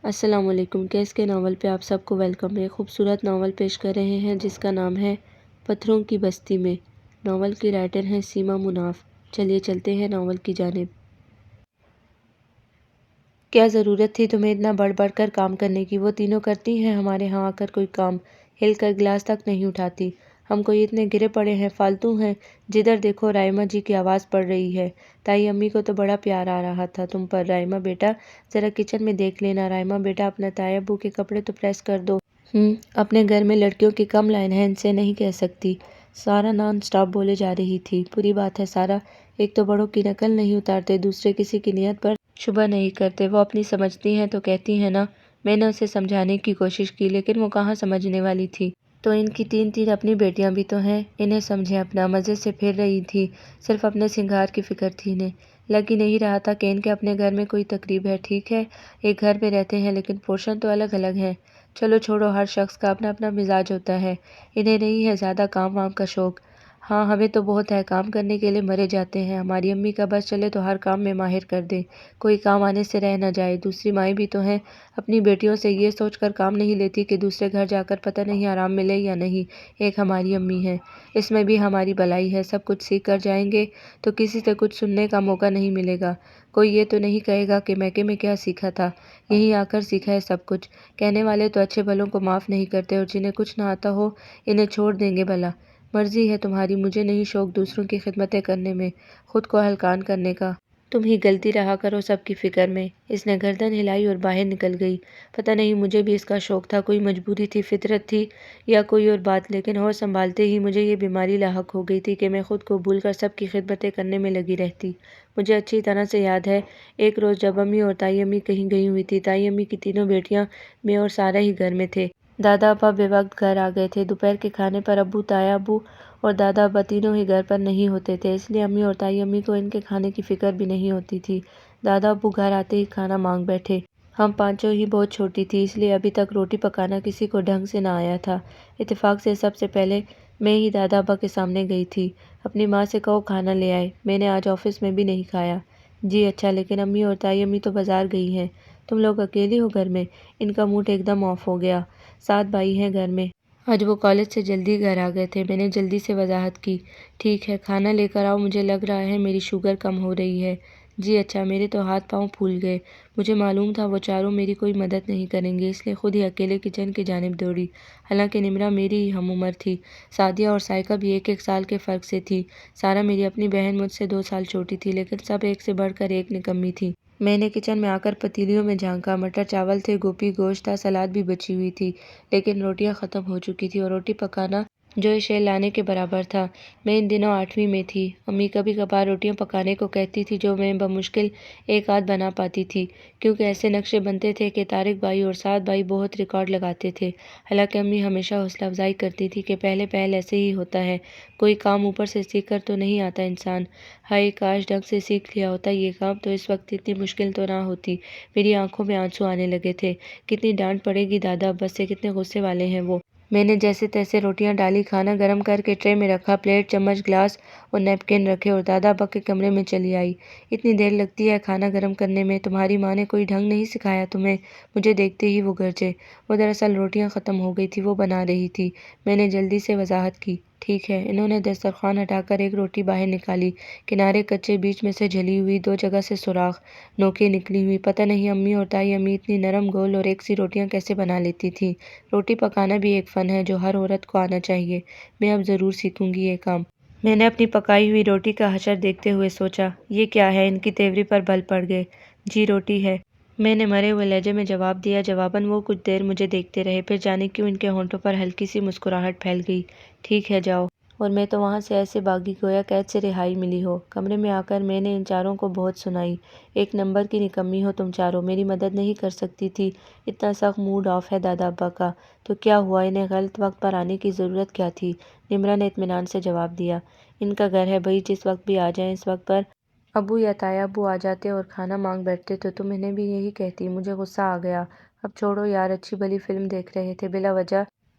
السلام علیکم۔ کیس کے ناول پہ آپ سب کو ویلکم ہے۔ خوبصورت ناول پیش کر رہے ہیں جس کا نام ہے پتھروں کی بستی میں۔ ناول کی رائٹر ہیں سیما مناف۔ چلیے چلتے ہیں ناول کی جانب۔ کیا ضرورت تھی تمہیں اتنا بڑھ بڑھ کر کام کرنے کی؟ وہ تینوں کرتی ہیں ہمارے ہاں آ کر کوئی کام؟ ہل کر گلاس تک نہیں اٹھاتی۔ ہم کوئی اتنے گرے پڑے ہیں، فالتو ہیں؟ جدھر دیکھو رائما جی کی آواز پڑ رہی ہے۔ تائی امی کو تو بڑا پیار آ رہا تھا تم پر۔ رائما بیٹا ذرا کچن میں دیکھ لینا۔ رائما بیٹا اپنا تائی ابو کے کپڑے تو پریس کر دو۔ اپنے گھر میں لڑکیوں کی کم لائن ہے، ان سے نہیں کہہ سکتی۔ سارا نان اسٹاپ بولے جا رہی تھی۔ بری بات ہے سارا، ایک تو بڑوں کی نقل نہیں اتارتے، دوسرے کسی کی نیت پر شبہ نہیں کرتے۔ وہ اپنی سمجھتی ہیں تو کہتی ہیں نا۔ میں نے اسے سمجھانے کی کوشش کی لیکن وہ کہاں سمجھنے والی تھی۔ تو ان کی تین تین اپنی بیٹیاں بھی تو ہیں، انہیں سمجھیں اپنا۔ مزے سے پھر رہی تھی، صرف اپنے سنگار کی فکر تھی انہیں۔ لگ ہی نہیں رہا تھا کہ ان کے اپنے گھر میں کوئی تقریب ہے۔ ٹھیک ہے ایک گھر میں رہتے ہیں لیکن پورشن تو الگ الگ ہیں۔ چلو چھوڑو، ہر شخص کا اپنا اپنا مزاج ہوتا ہے۔ انہیں نہیں ہے زیادہ کام وام کا شوق۔ ہاں ہمیں تو بہت ہے، کام کرنے کے لیے مرے جاتے ہیں۔ ہماری امی کا بس چلے تو ہر کام میں ماہر کر دیں، کوئی کام آنے سے رہ نہ جائے۔ دوسری مائیں بھی تو ہیں، اپنی بیٹیوں سے یہ سوچ کر کام نہیں لیتی کہ دوسرے گھر جا کر پتہ نہیں آرام ملے یا نہیں۔ ایک ہماری امی ہے، اس میں بھی ہماری بھلائی ہے۔ سب کچھ سیکھ کر جائیں گے تو کسی سے کچھ سننے کا موقع نہیں ملے گا۔ کوئی یہ تو نہیں کہے گا کہ میکے میں کیا سیکھا تھا، یہیں آ کر سیکھا ہے سب کچھ۔ کہنے والے تو اچھے بھلوں کو معاف نہیں کرتے، اور جنہیں کچھ نہ آتا ہو انہیں چھوڑ دیں گے بھلا۔ مرضی ہے تمہاری، مجھے نہیں شوق دوسروں کی خدمتیں کرنے میں، خود کو ہلکان کرنے کا۔ تم ہی غلطی رہا کرو سب کی فکر میں۔ اس نے گردن ہلائی اور باہر نکل گئی۔ پتہ نہیں مجھے بھی اس کا شوق تھا، کوئی مجبوری تھی، فطرت تھی یا کوئی اور بات، لیکن ہوش سنبھالتے ہی مجھے یہ بیماری لاحق ہو گئی تھی کہ میں خود کو بھول کر سب کی خدمتیں کرنے میں لگی رہتی۔ مجھے اچھی طرح سے یاد ہے ایک روز جب امی اور تائی امی کہیں گئی ہوئی تھی، تائی امی کی تینوں بیٹیاں، میں اور سارا ہی گھر میں تھے۔ دادا ابا بے وقت گھر آ گئے تھے۔ دوپہر کے کھانے پر ابو، تایا ابو اور دادا ابا تینوں ہی گھر پر نہیں ہوتے تھے، اس لیے امی اور تائی امی کو ان کے کھانے کی فکر بھی نہیں ہوتی تھی۔ دادا ابو گھر آتے ہی کھانا مانگ بیٹھے۔ ہم پانچوں ہی بہت چھوٹی تھی، اس لیے ابھی تک روٹی پکانا کسی کو ڈھنگ سے نہ آیا تھا۔ اتفاق سے سب سے پہلے میں ہی دادا ابا کے سامنے گئی تھی۔ اپنی ماں سے کہو کھانا لے آئے، میں نے آج آفس میں بھی نہیں کھایا۔ جی اچھا، لیکن امی اور تائی امی تو بازار گئی ہیں، تم لوگ اکیلی ہو گھر میں؟ ان کا موڈ ایک دم آف ہو گیا۔ 7 بھائی ہیں گھر میں۔ آج وہ کالج سے جلدی گھر آ گئے تھے۔ میں نے جلدی سے وضاحت کی۔ ٹھیک ہے کھانا لے کر آؤ، مجھے لگ رہا ہے میری شوگر کم ہو رہی ہے۔ جی اچھا۔ میرے تو ہاتھ پاؤں پھول گئے۔ مجھے معلوم تھا وہ چاروں میری کوئی مدد نہیں کریں گے، اس لیے خود ہی اکیلے کچن کی جانب دوڑی۔ حالانکہ نمرا میری ہی ہم عمر تھی، سعدیہ اور سائقہ بھی ایک ایک سال کے فرق سے تھی۔ سارا میری اپنی بہن مجھ سے 2 سال چھوٹی تھی، لیکن سب ایک سے بڑھ کر ایک نکمی تھی۔ میں نے کچن میں آ کر پتیلیوں میں جھانکا۔ مٹر چاول تھے، گوبھی گوشت تھا، سلاد بھی بچی ہوئی تھی، لیکن روٹیاں ختم ہو چکی تھی، اور روٹی پکانا جو شے لانے کے برابر تھا۔ میں ان دنوں 8ویں میں تھی۔ امی کبھی کبھار روٹیاں پکانے کو کہتی تھی جو میں بمشکل ایک آدھ بنا پاتی تھی، کیونکہ ایسے نقشے بنتے تھے کہ طارق بھائی اور 7 بھائی بہت ریکارڈ لگاتے تھے۔ حالانکہ امی ہمیشہ حوصلہ افزائی کرتی تھی کہ پہلے پہل ایسے ہی ہوتا ہے، کوئی کام اوپر سے سیکھ کر تو نہیں آتا انسان۔ ہائے کاش ڈھنگ سے سیکھ لیا ہوتا یہ کام تو اس وقت اتنی مشکل تو نہ ہوتی۔ میری آنکھوں میں آنسو آنے لگے تھے۔ کتنی ڈانٹ پڑے گی دادا ابا سے، کتنے غصے والے ہیں وہ۔ میں نے جیسے تیسے روٹیاں ڈالی، کھانا گرم کر کے ٹرے میں رکھا، پلیٹ چمچ گلاس اور نیپکن رکھے، اور دادا ابا کے کمرے میں چلی آئی۔ اتنی دیر لگتی ہے کھانا گرم کرنے میں؟ تمہاری ماں نے کوئی ڈھنگ نہیں سکھایا تمہیں؟ مجھے دیکھتے ہی وہ گرجے۔ وہ دراصل روٹیاں ختم ہو گئی تھی، وہ بنا رہی تھی۔ میں نے جلدی سے وضاحت کی۔ ٹھیک ہے۔ انہوں نے دسترخوان ہٹا کر ایک روٹی باہر نکالی، کنارے کچے، بیچ میں سے جلی ہوئی، 2 جگہ سے سوراخ، نوکیں نکلی ہوئی۔ پتہ نہیں امی اور تائی امی اتنی نرم گول اور ایک سی روٹیاں کیسے بنا لیتی تھیں۔ روٹی پکانا بھی ایک فن ہے جو ہر عورت کو آنا چاہیے۔ میں اب ضرور سیکھوں گی یہ کام۔ میں نے اپنی پکائی ہوئی روٹی کا حشر دیکھتے ہوئے سوچا، یہ کیا ہے؟ ان کی تیوری پر بل پڑ گئے۔ جی روٹی ہے، میں نے مرے ہوئے لہجے میں جواب دیا۔ جواباً وہ کچھ دیر مجھے دیکھتے رہے، پھر جانے کیوں ان کے ہونٹوں پر ہلکی سی مسکراہٹ پھیل گئی۔ ٹھیک ہے جاؤ۔ اور میں تو وہاں سے ایسے بھاگی گویا قید سے رہائی ملی ہو۔ کمرے میں آ کر میں نے ان چاروں کو بہت سنائی۔ ایک نمبر کی نکمی ہو تم چاروں، میری مدد نہیں کر سکتی تھی؟ اتنا سخت موڈ آف ہے دادا ابا کا تو کیا ہوا؟ انہیں غلط وقت پر آنے کی ضرورت کیا تھی؟ نمرا نے اطمینان سے جواب دیا۔ ان کا گھر ہے بھائی، جس وقت بھی آ جائیں۔ اس وقت پر ابو یا تایا ابو آ جاتے اور کھانا مانگ بیٹھتے تو تم انہیں بھی یہی کہتی؟ مجھے غصہ آ گیا۔ اب چھوڑو یار، اچھی بھلی فلم دیکھ رہے تھے، بلا وجہ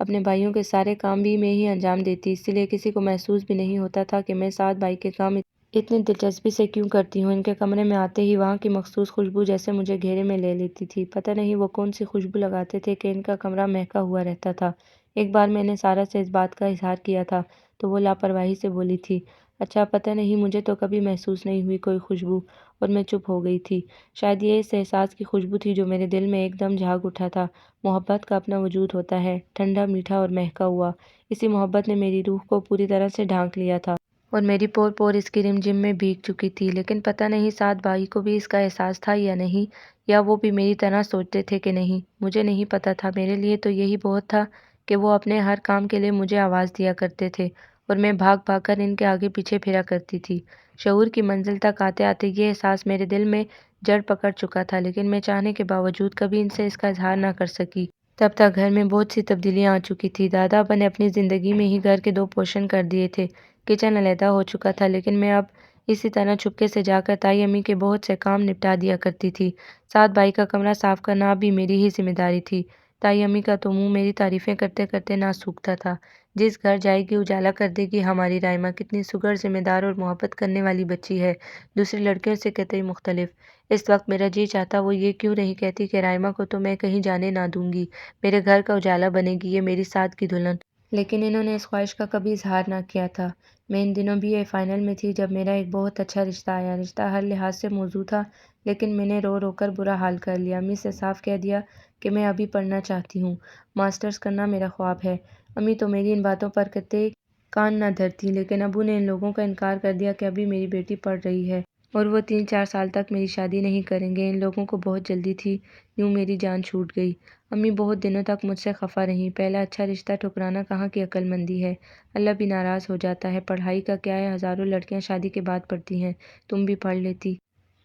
اپنے بھائیوں کے سارے کام بھی میں ہی انجام دیتی، اسی لیے کسی کو محسوس بھی نہیں ہوتا تھا کہ میں سعد بھائی کے کام اتنی دلچسپی سے کیوں کرتی ہوں۔ ان کے کمرے میں آتے ہی وہاں کی مخصوص خوشبو جیسے مجھے گھیرے میں لے لیتی تھی۔ پتہ نہیں وہ کون سی خوشبو لگاتے تھے کہ ان کا کمرہ مہکا ہوا رہتا تھا۔ ایک بار میں نے سارا سے اس بات کا اظہار کیا تھا تو وہ لاپرواہی سے بولی تھی، اچھا پتہ نہیں، مجھے تو کبھی محسوس نہیں ہوئی کوئی خوشبو، اور میں چپ ہو گئی تھی۔ شاید یہ اس احساس کی خوشبو تھی جو میرے دل میں ایک دم جھاگ اٹھا تھا۔ محبت کا اپنا وجود ہوتا ہے، ٹھنڈا، میٹھا اور مہکا ہوا۔ اسی محبت نے میری روح کو پوری طرح سے ڈھانک لیا تھا اور میری پور پور اس کی رم میں بھیگ چکی تھی۔ لیکن پتہ نہیں سعد بھائی کو بھی اس کا احساس تھا یا نہیں، یا وہ بھی میری طرح سوچتے تھے کہ نہیں، مجھے نہیں پتہ تھا۔ میرے لیے تو یہی بہت تھا کہ وہ اپنے ہر کام کے لیے مجھے آواز دیا کرتے تھے اور میں بھاگ بھاگ کر ان کے آگے پیچھے پھرا کرتی تھی۔ شعور کی منزل تک آتے آتے یہ احساس میرے دل میں جڑ پکڑ چکا تھا، لیکن میں چاہنے کے باوجود کبھی ان سے اس کا اظہار نہ کر سکی۔ تب تک گھر میں بہت سی تبدیلیاں آ چکی تھی۔ دادا ابا نے اپنی زندگی میں ہی گھر کے 2 پورشن کر دیے تھے۔ کچن علیحدہ ہو چکا تھا، لیکن میں اب اسی طرح چپکے سے جا کر تائی امی کے بہت سے کام نپٹا دیا کرتی تھی۔ سعد بھائی کا کمرہ صاف کرنا اب بھی میری ہی ذمہ داری تھی۔ تائی امی کا تو منہ میری تعریفیں کرتے کرتے نہ سوکھتا تھا۔ جس گھر جائے گی اجالا کر دے گی ہماری رائمہ، کتنی سگڑ، ذمہ دار اور محبت کرنے والی بچی ہے، دوسری لڑکیوں سے قطعی مختلف۔ اس وقت میرا جی چاہتا وہ یہ کیوں نہیں کہتی کہ رائمہ کو تو میں کہیں جانے نہ دوں گی، میرے گھر کا اجالا بنے گی، یہ میری سعد کی دلہن۔ لیکن انہوں نے اس خواہش کا کبھی اظہار نہ کیا تھا۔ میں ان دنوں بی اے فائنل میں تھی جب میرا ایک بہت اچھا رشتہ آیا۔ رشتہ ہر لحاظ سے موزوں تھا، لیکن میں نے رو رو کر برا حال کر لیا۔ امی سے صاف کہہ دیا کہ میں ابھی پڑھنا چاہتی ہوں، ماسٹرز کرنا میرا خواب ہے۔ امی تو میری ان باتوں پر قطعی کان نہ دھرتیں، لیکن ابو نے ان لوگوں کا انکار کر دیا کہ ابھی میری بیٹی پڑھ رہی ہے اور وہ 3-4 سال تک میری شادی نہیں کریں گے۔ ان لوگوں کو بہت جلدی تھی۔ یوں میری جان چھوٹ گئی۔ امی بہت دنوں تک مجھ سے خفا رہیں۔ پہلا اچھا رشتہ ٹھکرانا کہاں کی عقل مندی ہے، اللہ بھی ناراض ہو جاتا ہے۔ پڑھائی کا کیا ہے، ہزاروں لڑکیاں شادی کے بعد پڑھتی ہیں، تم بھی پڑھ لیتی۔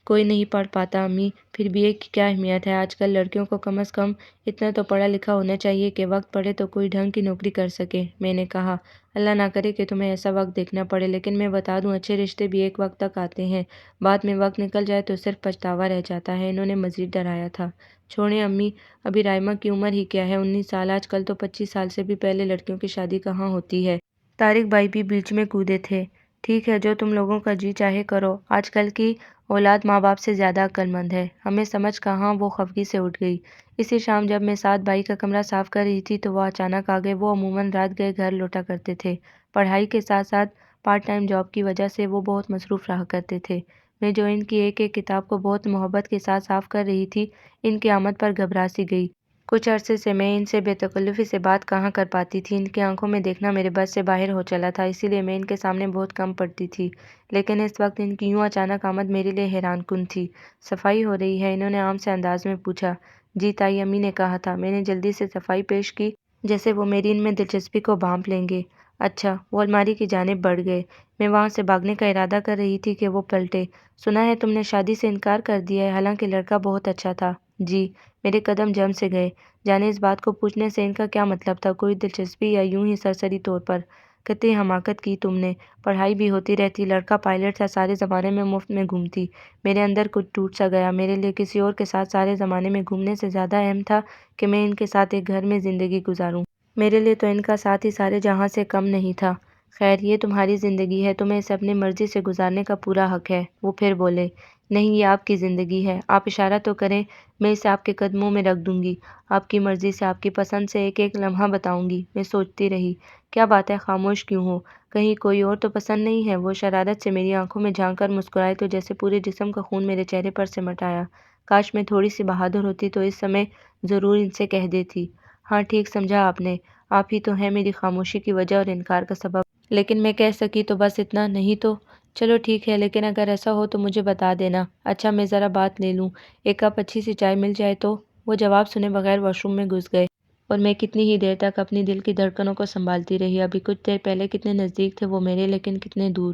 کوئی نہیں پڑھ پاتا امی، پھر بی اے کی کیا اہمیت ہے، آج کل لڑکیوں کو کم از کم اتنا تو پڑھا لکھا ہونا چاہیے کہ وقت پڑے تو کوئی ڈھنگ کی نوکری کر سکے۔ میں نے کہا، اللہ نہ کرے کہ تمہیں ایسا وقت دیکھنا پڑے، لیکن میں بتا دوں اچھے رشتے بھی ایک وقت تک آتے ہیں، بعد میں وقت نکل جائے تو صرف پچھتاوا رہ جاتا ہے۔ انہوں نے مزید ڈرایا تھا۔ چھوڑیں امی، ابھی رائمہ کی عمر ہی کیا ہے، 19 سال، آج کل تو 25 سال سے بھی پہلے لڑکیوں کی شادی کہاں ہوتی ہے۔ طارق بھائی بھی بیچ میں کودے تھے، ٹھیک ہے جو تم لوگوں کا جی چاہے کرو، آج کل کی اولاد ماں باپ سے زیادہ عقل مند ہے۔ ہمیں سمجھ کہاں، وہ خفگی سے اٹھ گئی۔ اسی شام جب میں سعد بھائی کا کمرہ صاف کر رہی تھی تو وہ اچانک آ گئے۔ وہ عموماً رات گئے گھر لوٹا کرتے تھے۔ پڑھائی کے ساتھ ساتھ پارٹ ٹائم جاب کی وجہ سے وہ بہت مصروف رہا کرتے تھے۔ میں جو ان کی ایک ایک کتاب کو بہت محبت کے ساتھ صاف کر رہی تھی، ان کی آمد پر گھبرا سی گئی۔ کچھ عرصے سے میں ان سے بے تکلفی سے بات کہاں کر پاتی تھی، ان کی آنکھوں میں دیکھنا میرے بس سے باہر ہو چلا تھا، اسی لیے میں ان کے سامنے بہت کم پڑتی تھی۔ لیکن اس وقت ان کی یوں اچانک آمد میرے لیے حیران کن تھی۔ صفائی ہو رہی ہے؟ انہوں نے عام سے انداز میں پوچھا۔ جی تائی امی نے کہا تھا۔ میں نے جلدی سے صفائی پیش کی، جیسے وہ میری ان میں دلچسپی کو بھانپ لیں گے۔ اچھا، وہ الماری کی جانب بڑھ گئے۔ میں وہاں سے بھاگنے کا ارادہ کر رہی تھی کہ وہ پلٹے۔ سنا ہے تم نے شادی سے انکار کر دیا ہے، حالانکہ لڑکا بہت اچھا تھا۔ جی۔ میرے قدم جم سے گئے۔ جانے اس بات کو پوچھنے سے ان کا کیا مطلب تھا، کوئی دلچسپی یا یوں ہی سرسری طور پر؟ کتنی حماقت کی تم نے، پڑھائی بھی ہوتی رہتی، لڑکا پائلٹ تھا، سارے زمانے میں مفت میں گھومتی۔ میرے اندر کچھ ٹوٹ سا گیا۔ میرے لیے کسی اور کے ساتھ سارے زمانے میں گھومنے سے زیادہ اہم تھا کہ میں ان کے ساتھ ایک گھر میں زندگی گزاروں۔ میرے لیے تو ان کا ساتھ ہی سارے جہاں سے کم نہیں تھا۔ خیر، یہ تمہاری زندگی ہے، تمہیں اسے اپنی مرضی سے گزارنے کا پورا حق ہے۔ وہ پھر بولے، نہیں، یہ آپ کی زندگی ہے، آپ اشارہ تو کریں، میں اسے آپ کے قدموں میں رکھ دوں گی، آپ کی مرضی سے، آپ کی پسند سے ایک ایک لمحہ بتاؤں گی۔ میں سوچتی رہی، کیا بات ہے، خاموش کیوں ہو، کہیں کوئی اور تو پسند نہیں ہے؟ وہ شرارت سے میری آنکھوں میں جھانک کر مسکرائے تو جیسے پورے جسم کا خون میرے چہرے پر سمٹ آیا۔ کاش میں تھوڑی سی بہادر ہوتی تو اس سمے ضرور ان سے کہہ دیتی، ہاں ٹھیک سمجھا آپ نے، آپ ہی تو ہیں میری خاموشی کی وجہ اور انکار کا سبب۔ لیکن میں کہہ سکی تو بس اتنا، نہیں تو چلو ٹھیک ہے، لیکن اگر ایسا ہو تو مجھے بتا دینا۔ اچھا، میں ذرا بات لے لوں، ایک کپ اچھی سی چائے مل جائے تو؟ وہ جواب سنے بغیر واش روم میں گھس گئے اور میں کتنی ہی دیر تک اپنی دل کی دھڑکنوں کو سنبھالتی رہی۔ ابھی کچھ دیر پہلے کتنے نزدیک تھے وہ میرے، لیکن کتنے دور۔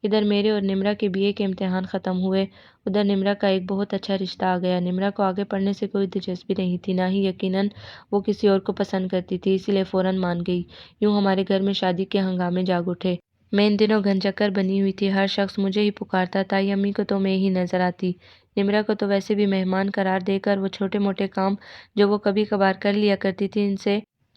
ادھر میرے اور نمرا کے بی اے کے امتحان ختم ہوئے، ادھر نمرا کا ایک بہت اچھا رشتہ آ گیا۔ نمرا کو آگے پڑھنے سے کوئی دلچسپی نہیں تھی، نہ ہی یقیناً وہ کسی اور کو پسند کرتی تھی، اسی لیے فوراً مان گئی۔ یوں ہمارے گھر میں شادی کے ہنگامے جاگ اٹھے۔ میں ان دنوں گھن چکر بنی ہوئی تھی، ہر شخص مجھے ہی پکارتا، تائی امی کو تو میں ہی نظر آتی، نمرا کو تو ویسے بھی مہمان قرار دے کر وہ چھوٹے موٹے کام جو وہ کبھی کبھار کر لیا کرتی تھی ان سے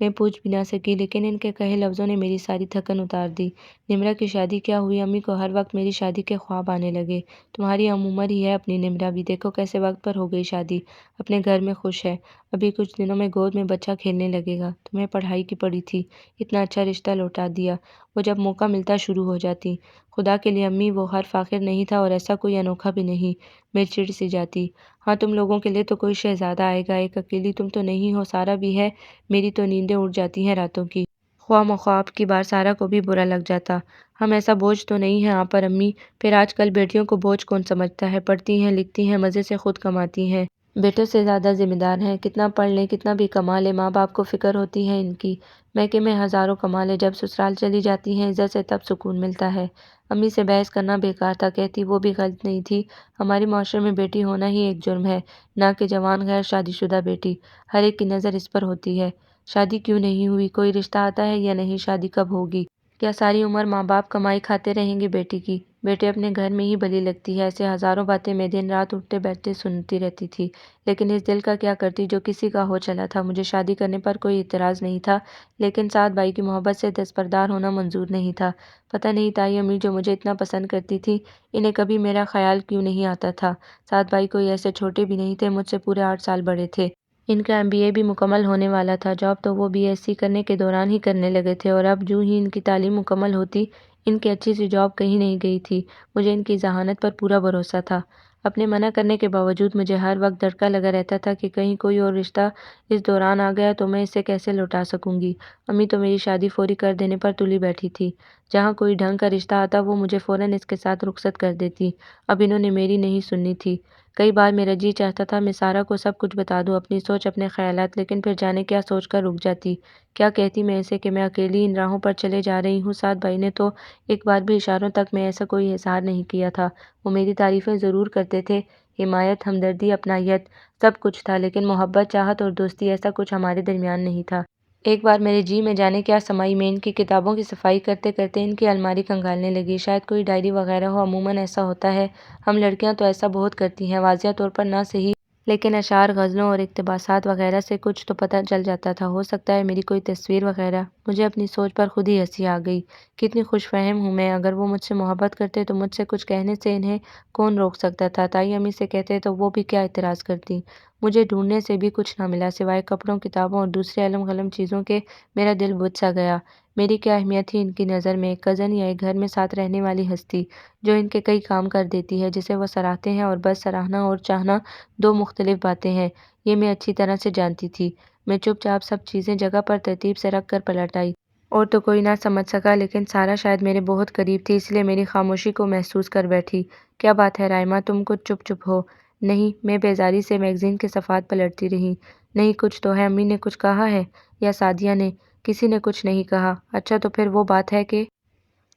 میں پوچھ بھی نہ سکی، لیکن ان کے کہے لفظوں نے میری ساری تھکن اتار دی۔ نمرا کی شادی کیا ہوئی؟ امی کو ہر وقت میری شادی کے خواب آنے لگے۔ تمہاری ہم عمر ہی ہے اپنی نمرا بھی، دیکھو کیسے وقت پر ہو گئی شادی، اپنے گھر میں خوش ہے، ابھی کچھ دنوں میں گود میں بچہ کھیلنے لگے گا۔ تمہیں پڑھائی کی پڑی تھی، اتنا اچھا رشتہ لوٹا دیا، وہ جب موقع ملتا شروع ہو جاتی۔ خدا کے لیے امی، وہ ہر فاخر نہیں تھا اور ایسا کوئی انوکھا بھی نہیں۔ میں چڑ سی جاتی۔ ہاں تم لوگوں کے لیے تو کوئی شہزادہ آئے گا، ایک اکیلی تم تو نہیں ہو، سارا بھی ہے۔ میری تو نیندیں اڑ جاتی ہیں راتوں کی، خواہ مخواہ اب کی بار سارا کو بھی برا لگ جاتا۔ ہم ایسا بوجھ تو نہیں ہیں آپ پر امی؟ پھر آج کل بیٹیوں کو بوجھ کون سمجھتا ہے؟ پڑھتی ہیں، لکھتی ہیں، مزے سے خود کماتی ہیں، بیٹوں سے زیادہ ذمہ دار ہیں، کتنا پڑھ لیں، کتنا بھی کما لیں، ماں باپ کو فکر ہوتی ہے ان کی۔ میکے میں ہزاروں کما لیں، جب سسرال چلی جاتی ہیں عزت سے تب سکون ملتا ہے۔ امی سے بحث کرنا بیکار تھا، کہتی وہ بھی غلط نہیں تھی، ہمارے معاشرے میں بیٹی ہونا ہی ایک جرم ہے، نہ کہ جوان غیر شادی شدہ بیٹی، ہر ایک کی نظر اس پر ہوتی ہے۔ شادی کیوں نہیں ہوئی؟ کوئی رشتہ آتا ہے یا نہیں؟ شادی کب ہوگی؟ کیا ساری عمر ماں باپ کمائی کھاتے رہیں گے بیٹی کی؟ بیٹے اپنے گھر میں ہی بلی لگتی ہے۔ ایسے ہزاروں باتیں میں دن رات اٹھتے بیٹھتے سنتی رہتی تھی، لیکن اس دل کا کیا کرتی جو کسی کا ہو چلا تھا۔ مجھے شادی کرنے پر کوئی اعتراض نہیں تھا، لیکن سعد بھائی کی محبت سے دستبردار ہونا منظور نہیں تھا۔ پتہ نہیں تائی امی جو مجھے اتنا پسند کرتی تھی، انہیں کبھی میرا خیال کیوں نہیں آتا تھا۔ سعد بھائی کوئی ایسے چھوٹے بھی نہیں تھے، مجھ سے پورے 8 سال بڑے تھے۔ ان کا MBA بھی مکمل ہونے والا تھا، جاب تو وہ BSc کرنے کے دوران ہی کرنے لگے تھے، اور اب جو ہی ان کی تعلیم مکمل ہوتی، ان کی اچھی سی جاب کہیں نہیں گئی تھی۔ مجھے ان کی ذہانت پر پورا بھروسہ تھا۔ اپنے منع کرنے کے باوجود مجھے ہر وقت دھڑکا لگا رہتا تھا کہ کہیں کوئی اور رشتہ اس دوران آ گیا تو میں اسے کیسے لوٹا سکوں گی۔ امی تو میری شادی فوری کر دینے پر تلی بیٹھی تھی۔ جہاں کوئی ڈھنگ کا رشتہ آتا وہ مجھے فوراً اس کے ساتھ رخصت کر دیتی۔ اب انہوں نے میری نہیں سننی تھی۔ کئی بار میرا جی چاہتا تھا میں سارا کو سب کچھ بتا دوں، اپنی سوچ، اپنے خیالات، لیکن پھر جانے کیا سوچ کر رک جاتی۔ کیا کہتی میں اسے کہ میں اکیلی ان راہوں پر چلے جا رہی ہوں؟ سعد بھائی نے تو ایک بار بھی اشاروں تک میں ایسا کوئی اظہار نہیں کیا تھا۔ وہ میری تعریفیں ضرور کرتے تھے، حمایت، ہمدردی، اپنائیت، سب کچھ تھا، لیکن محبت، چاہت اور دوستی ایسا کچھ ہمارے درمیان نہیں تھا۔ ایک بار میرے جی میں جانے کیا سمائی، میں ان کی کتابوں کی صفائی کرتے کرتے ان کی الماری کنگالنے لگی، شاید کوئی ڈائری وغیرہ ہو، عموماً ایسا ہوتا ہے، ہم لڑکیاں تو ایسا بہت کرتی ہیں، واضح طور پر نہ صحیح لیکن اشعار، غزلوں اور اقتباسات وغیرہ سے کچھ تو پتہ چل جاتا تھا، ہو سکتا ہے میری کوئی تصویر وغیرہ۔ مجھے اپنی سوچ پر خود ہی ہنسی آ گئی، کتنی خوش فہم ہوں میں، اگر وہ مجھ سے محبت کرتے تو مجھ سے کچھ کہنے سے انہیں کون روک سکتا تھا؟ تائی امی سے کہتے تو وہ بھی کیا اعتراض کرتی؟ مجھے ڈھونڈنے سے بھی کچھ نہ ملا، سوائے کپڑوں، کتابوں اور دوسرے علم غلم چیزوں کے۔ میرا دل بجھ سا گیا۔ میری کیا اہمیت تھی ان کی نظر میں؟ ایک کزن یا ایک گھر میں ساتھ رہنے والی ہستی، جو ان کے کئی کام کر دیتی ہے، جسے وہ سراہتے ہیں، اور بس سراہنا اور چاہنا دو مختلف باتیں ہیں، یہ میں اچھی طرح سے جانتی تھی۔ میں چپ چاپ سب چیزیں جگہ پر ترتیب سے رکھ کر پلٹ آئی۔ اور تو کوئی نہ سمجھ سکا، لیکن سارا شاید میرے بہت قریب تھی، اس لیے میری خاموشی کو محسوس کر بیٹھی۔ کیا بات ہے رائمہ، تم کچھ چپ چپ ہو؟ نہیں، میں بیزاری سے میگزین کے صفحات پلٹتی رہی۔ نہیں، کچھ تو ہے، امی نے کچھ کہا ہے؟ یا سعدیہ نے؟ کسی نے کچھ نہیں کہا۔ اچھا تو پھر وہ بات ہے کہ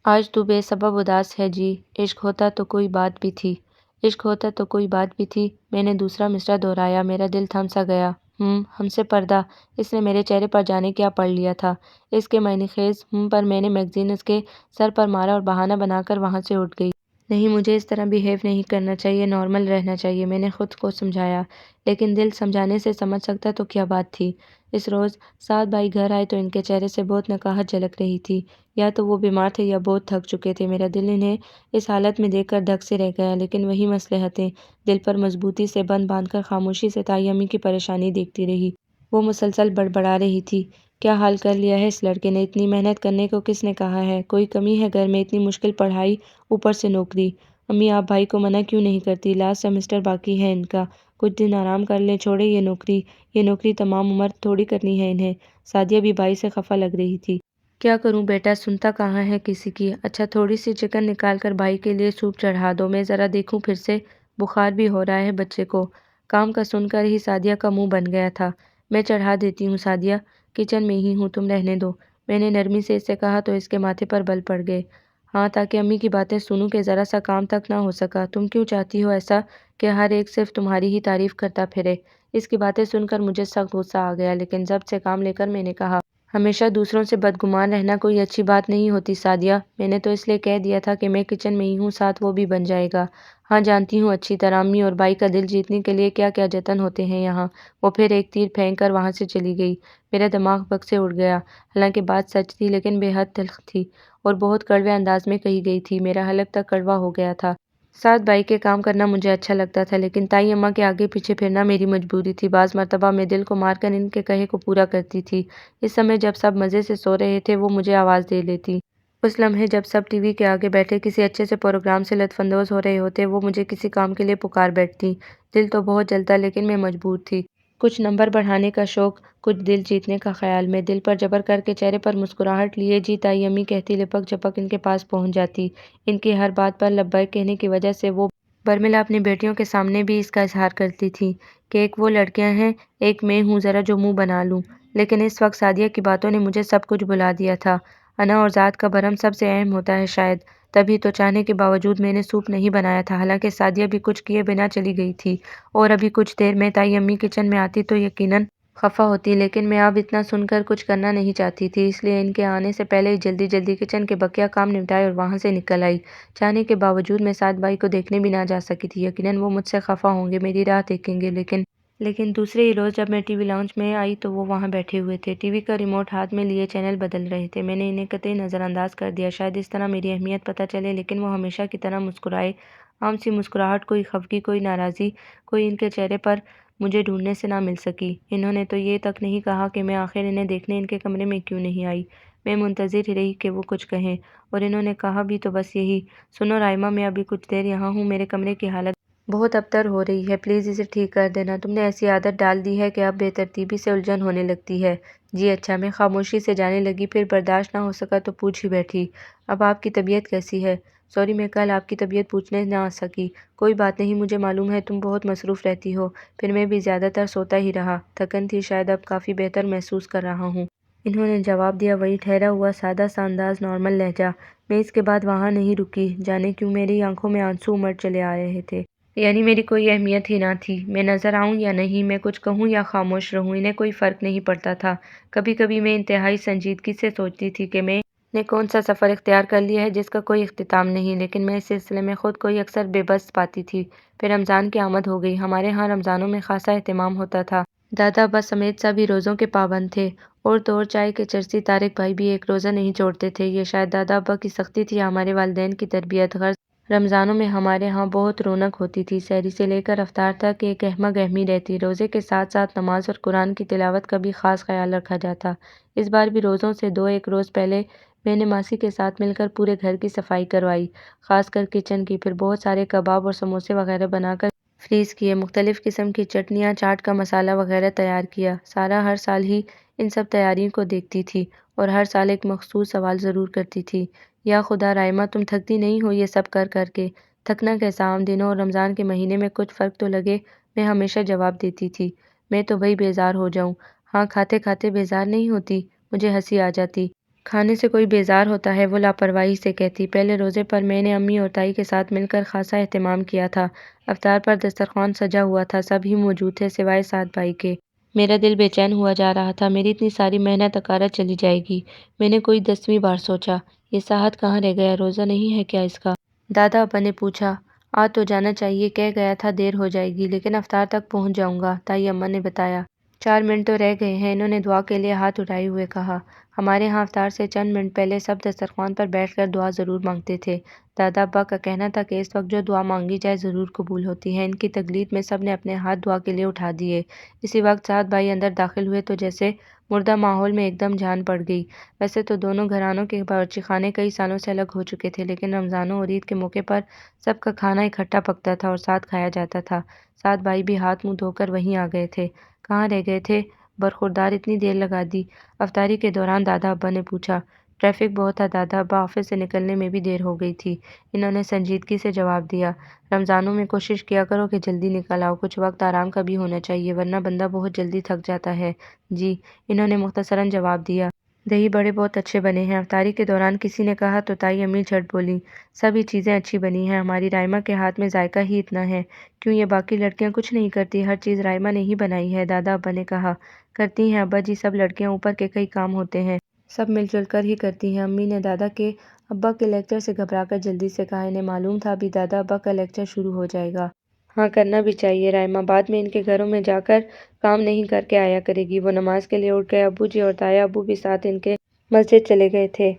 آج تو بے سبب اداس ہے جی، عشق ہوتا تو کوئی بات بھی تھی۔ عشق ہوتا تو کوئی بات بھی تھی، میں نے دوسرا مصرع دہرایا، میرا دل تھم سا گیا۔ ہم سے پردہ، اس نے میرے چہرے پر جانے کیا پڑھ لیا تھا؟ اس کے معنی خیز پر میں نے میگزین اس کے سر پر مارا اور بہانہ بنا کر وہاں سے اٹھ گئی۔ نہیں، مجھے اس طرح بیہیو نہیں کرنا چاہیے، نارمل رہنا چاہیے، میں نے خود کو سمجھایا، لیکن دل سمجھانے سے سمجھ سکتا تو کیا بات تھی؟ اس روز سعد بھائی گھر آئے تو ان کے چہرے سے بہت نقاہت جھلک رہی تھی، یا تو وہ بیمار تھے یا بہت تھک چکے تھے۔ میرا دل انہیں اس حالت میں دیکھ کر دھک سے رہ گیا، لیکن وہی مصلحتیں دل پر مضبوطی سے بند باندھ کر خاموشی سے تائی امی کی پریشانی دیکھتی رہی۔ وہ مسلسل بڑبڑا رہی تھی، کیا حال کر لیا ہے اس لڑکے نے، اتنی محنت کرنے کو کس نے کہا ہے؟ کوئی کمی ہے گھر میں؟ اتنی مشکل پڑھائی، اوپر سے نوکری۔ امی آپ بھائی کو منع کیوں نہیں کرتی؟ لاسٹ سیمسٹر باقی ہے ان کا، کچھ دن آرام کر لیں، چھوڑے یہ نوکری تمام عمر تھوڑی کرنی ہے انہیں۔ سعدیہ بھی بھائی سے خفا لگ رہی تھی۔ کیا کروں بیٹا، سنتا کہاں ہے کسی کی؟ اچھا تھوڑی سی چکن نکال کر بھائی کے لیے سوپ چڑھا دو، میں ذرا دیکھوں پھر سے، بخار بھی ہو رہا ہے بچے کو۔ کام کا سن کر ہی سعدیہ کا منہ بن گیا تھا۔ میں چڑھا دیتی ہوں سعدیہ، کچن میں ہی ہوں، تم رہنے دو، میں نے نرمی سے اس سے کہا تو اس کے ماتھے پر بل پڑ گئے۔ ہاں، تاکہ امی کی باتیں سنوں کہ ذرا سا کام تک نہ ہو سکا؟ تم کیوں چاہتی ہو ایسا کہ ہر ایک صرف تمہاری ہی تعریف کرتا پھرے؟ اس کی باتیں سن کر مجھے سخت غصہ آ گیا، لیکن ضبط سے کام لے کر میں نے کہا، ہمیشہ دوسروں سے بدگمان رہنا کوئی اچھی بات نہیں ہوتی سعدیہ، میں نے تو اس لیے کہہ دیا تھا کہ میں کچن میں ہی ہوں، ساتھ وہ بھی بن جائے گا۔ ہاں جانتی ہوں اچھی طرح، امی اور بھائی کا دل جیتنے کے لیے کیا کیا جتن ہوتے ہیں یہاں۔ وہ پھر ایک تیر پھینک کر وہاں سے چلی گئی۔ میرا دماغ بگ سے اڑ گیا۔ حالانکہ بات سچ تھی لیکن بے حد تلخ تھی اور بہت کڑوے انداز میں کہی گئی تھی۔ میرا حلق تک کڑوا ہو گیا تھا۔ ساتھ بھائی کے کام کرنا مجھے اچھا لگتا تھا لیکن تائی اماں کے آگے پیچھے پھرنا میری مجبوری تھی۔ بعض مرتبہ میں دل کو مار کر ان کے کہے کو پورا کرتی تھی۔ اس سمے جب سب مزے سے سو رہے تھے وہ مجھے آواز دے لیتی۔ اس لمحے جب سب ٹی وی کے آگے بیٹھے کسی اچھے سے پروگرام سے لطف اندوز ہو رہے ہوتے وہ مجھے کسی کام کے لیے پکار بیٹھتی۔ دل تو بہت جلتا لیکن میں مجبور تھی۔ کچھ نمبر بڑھانے کا شوق، کچھ دل جیتنے کا خیال۔ میں دل پر جبر کر کے چہرے پر مسکراہٹ لیے جی تائی امی کہتی لپک جھپک ان کے پاس پہنچ جاتی۔ ان کی ہر بات پر لبیک کہنے کی وجہ سے وہ برملا اپنی بیٹیوں کے سامنے بھی اس کا اظہار کرتی تھی کہ ایک وہ لڑکیاں ہیں، ایک میں ہوں، ذرا جو منہ بنا لوں۔ لیکن اس وقت سعدیہ کی باتوں نے مجھے سب کچھ بھلا دیا تھا۔ انا اور ذات کا بھرم سب سے اہم ہوتا ہے شاید، تبھی تو چاہنے کے باوجود میں نے سوپ نہیں بنایا تھا۔ حالانکہ سعدیہ بھی کچھ کیے بنا چلی گئی تھی اور ابھی کچھ دیر میں تائی امی کچن میں آتی تو یقیناً خفا ہوتی، لیکن میں اب اتنا سن کر کچھ کرنا نہیں چاہتی تھی، اس لیے ان کے آنے سے پہلے ہی جلدی جلدی کچن کے بقیہ کام نپٹائے اور وہاں سے نکل آئی۔ چاہنے کے باوجود میں سعد بھائی کو دیکھنے بھی نہ جا سکی تھی۔ یقیناً وہ مجھ سے خفا ہوں گے، میری راہ دیکھیں گے، لیکن دوسرے ہی روز جب میں ٹی وی لاؤنج میں آئی تو وہ وہاں بیٹھے ہوئے تھے، ٹی وی کا ریموٹ ہاتھ میں لیے چینل بدل رہے تھے۔ میں نے انہیں قطعی نظر انداز کر دیا، شاید اس طرح میری اہمیت پتہ چلے، لیکن وہ ہمیشہ کی طرح مسکرائے، عام سی مسکراہٹ، کوئی خفگی، کوئی ناراضی، کوئی ان کے چہرے پر مجھے ڈھونڈنے سے نہ مل سکی۔ انہوں نے تو یہ تک نہیں کہا کہ میں آخر انہیں دیکھنے ان کے کمرے میں کیوں نہیں آئی۔ میں منتظر ہی رہی کہ وہ کچھ کہیں، اور انہوں نے کہا بھی تو بس یہی، سنو رائمہ، میں ابھی کچھ دیر یہاں ہوں، میرے کمرے کی حالت بہت ابتر ہو رہی ہے، پلیز اسے ٹھیک کر دینا۔ تم نے ایسی عادت ڈال دی ہے کہ اب بے ترتیبی سے الجھن ہونے لگتی ہے۔ جی اچھا، میں خاموشی سے جانے لگی، پھر برداشت نہ ہو سکا تو پوچھ ہی بیٹھی، اب آپ کی طبیعت کیسی ہے؟ سوری، میں کل آپ کی طبیعت پوچھنے نہ آ سکی۔ کوئی بات نہیں، مجھے معلوم ہے تم بہت مصروف رہتی ہو۔ پھر میں بھی زیادہ تر سوتا ہی رہا، تھکن تھی، شاید اب کافی بہتر محسوس کر رہا ہوں۔ انہوں نے جواب دیا، وہی ٹھہرا ہوا سادہ سا انداز، نارمل لہجہ۔ میں اس کے بعد وہاں نہیں رکی، جانے کیوں میری آنکھوں میں آنسو امڑ چلے آ رہے تھے۔ یعنی میری کوئی اہمیت ہی نہ تھی، میں نظر آؤں یا نہیں، میں کچھ کہوں یا خاموش رہوں، انہیں کوئی فرق نہیں پڑتا تھا۔ کبھی کبھی میں انتہائی سنجیدگی سے سوچتی تھی کہ میں نے کون سا سفر اختیار کر لیا ہے جس کا کوئی اختتام نہیں، لیکن میں اس سلسلے میں خود کو ہی اکثر بے بس پاتی تھی۔ پھر رمضان کی آمد ہو گئی۔ ہمارے ہاں رمضانوں میں خاصا اہتمام ہوتا تھا۔ دادا ابا سمیت سبھی روزوں کے پابند تھے، اور تو اور چائے کے چرسی طارق بھائی بھی ایک روزہ نہیں چھوڑتے تھے۔ یہ شاید دادا ابا کی سختی تھی یا ہمارے والدین کی تربیت، غرض رمضانوں میں ہمارے ہاں بہت رونق ہوتی تھی۔ سحری سے لے کر افطار تک ایک گہما گہمی رہتی۔ روزے کے ساتھ ساتھ نماز اور قرآن کی تلاوت کا بھی خاص خیال رکھا جاتا۔ اس بار بھی روزوں سے ایک روز پہلے میں نے ماسی کے ساتھ مل کر پورے گھر کی صفائی کروائی، خاص کر کچن کی، پھر بہت سارے کباب اور سموسے وغیرہ بنا کر فریز کیے، مختلف قسم کی چٹنیاں، چاٹ کا مسالہ وغیرہ تیار کیا۔ سارا ہر سال ہی ان سب تیاریوں کو دیکھتی تھی اور ہر سال ایک مخصوص سوال ضرور کرتی تھی، یا خدا رائمہ، تم تھکتی نہیں ہو یہ سب کر کر کے؟ تھکنا کیسا، عام دنوں اور رمضان کے مہینے میں کچھ فرق تو لگے؟ میں ہمیشہ جواب دیتی تھی، میں تو بھئی بیزار ہو جاؤں۔ ہاں، کھاتے کھاتے بیزار نہیں ہوتی؟ مجھے ہنسی آ جاتی۔ کھانے سے کوئی بیزار ہوتا ہے؟ وہ لاپرواہی سے کہتی۔ پہلے روزے پر میں نے امی اور تائی کے ساتھ مل کر خاصا اہتمام کیا تھا۔ افطار پر دسترخوان سجا ہوا تھا، سب ہی موجود تھے سوائے سعد بھائی کے۔ میرا دل بے چین ہوا جا رہا تھا، میری اتنی ساری محنت اکارت چلی جائے گی۔ میں نے کوئی 10ویں بار سوچا، یہ ساحت کہاں رہ گیا؟ روزہ نہیں ہے کیا اس کا؟ دادا ابا نے پوچھا۔ آ تو جانا چاہیے، کہہ گیا تھا دیر ہو جائے گی، لیکن افطار تک پہنچ جاؤں گا، تائی اماں نے بتایا۔ 4 منٹ تو رہ گئے ہیں، انہوں نے دعا کے لیے ہاتھ اٹھائے ہوئے کہا۔ ہمارے ہاں افطار سے چند منٹ پہلے سب دسترخوان پر بیٹھ کر دعا ضرور مانگتے تھے۔ دادا ابا کا کہنا تھا کہ اس وقت جو دعا مانگی جائے ضرور قبول ہوتی ہے۔ ان کی تقلید میں سب نے اپنے ہاتھ دعا کے لیے اٹھا دیے۔ اسی وقت سعد بھائی اندر داخل ہوئے تو جیسے مردہ ماحول میں ایک دم جان پڑ گئی۔ ویسے تو دونوں گھرانوں کے باورچی خانے کئی سالوں سے الگ ہو چکے تھے، لیکن رمضانوں اور عید کے موقع پر سب کا کھانا اکٹھا پکتا تھا اور ساتھ کھایا جاتا تھا۔ سعد بھائی بھی ہاتھ منہ دھو کر وہیں آ گئے تھے۔ کہاں رہ گئے تھے؟ برخوردار، اتنی دیر لگا دی؟ افطاری کے دوران دادا ابا نے پوچھا۔ ٹریفک بہت تھا دادا ابا، آفس سے نکلنے میں بھی دیر ہو گئی تھی، انہوں نے سنجیدگی سے جواب دیا۔ رمضانوں میں کوشش کیا کرو کہ جلدی نکل آؤ، کچھ وقت آرام کا بھی ہونا چاہیے، ورنہ بندہ بہت جلدی تھک جاتا ہے۔ جی، انہوں نے مختصراً جواب دیا۔ دہی بڑے بہت اچھے بنے ہیں، افطاری کے دوران کسی نے کہا تو تائی امی جھٹ بولیں، سبھی چیزیں اچھی بنی ہیں، ہماری رائمہ کے ہاتھ میں ذائقہ ہی اتنا ہے۔ کیوں یہ باقی لڑکیاں کچھ نہیں کرتی؟ ہر چیز رائمہ نے ہی بنائی ہے، دادا ابا نے کہا۔ کرتی ہیں ابا جی، سب لڑکیاں اوپر کے کئی کام ہوتے ہیں، سب مل جل کر ہی کرتی ہیں۔ امی نے دادا کے ابا کے لیکچر سے گھبرا کر جلدی سے کہا، انہیں معلوم تھا ابھی دادا ابا کا لیکچر شروع ہو جائے گا۔ ہاں کرنا بھی چاہیے رائمہ، بعد میں ان کے گھروں میں جا کر کام نہیں کر کے آیا کرے گی۔ وہ نماز کے لیے اٹھ گئے۔ ابو جی اور تایا ابو بھی ساتھ ان کے مسجد چلے گئے تھے۔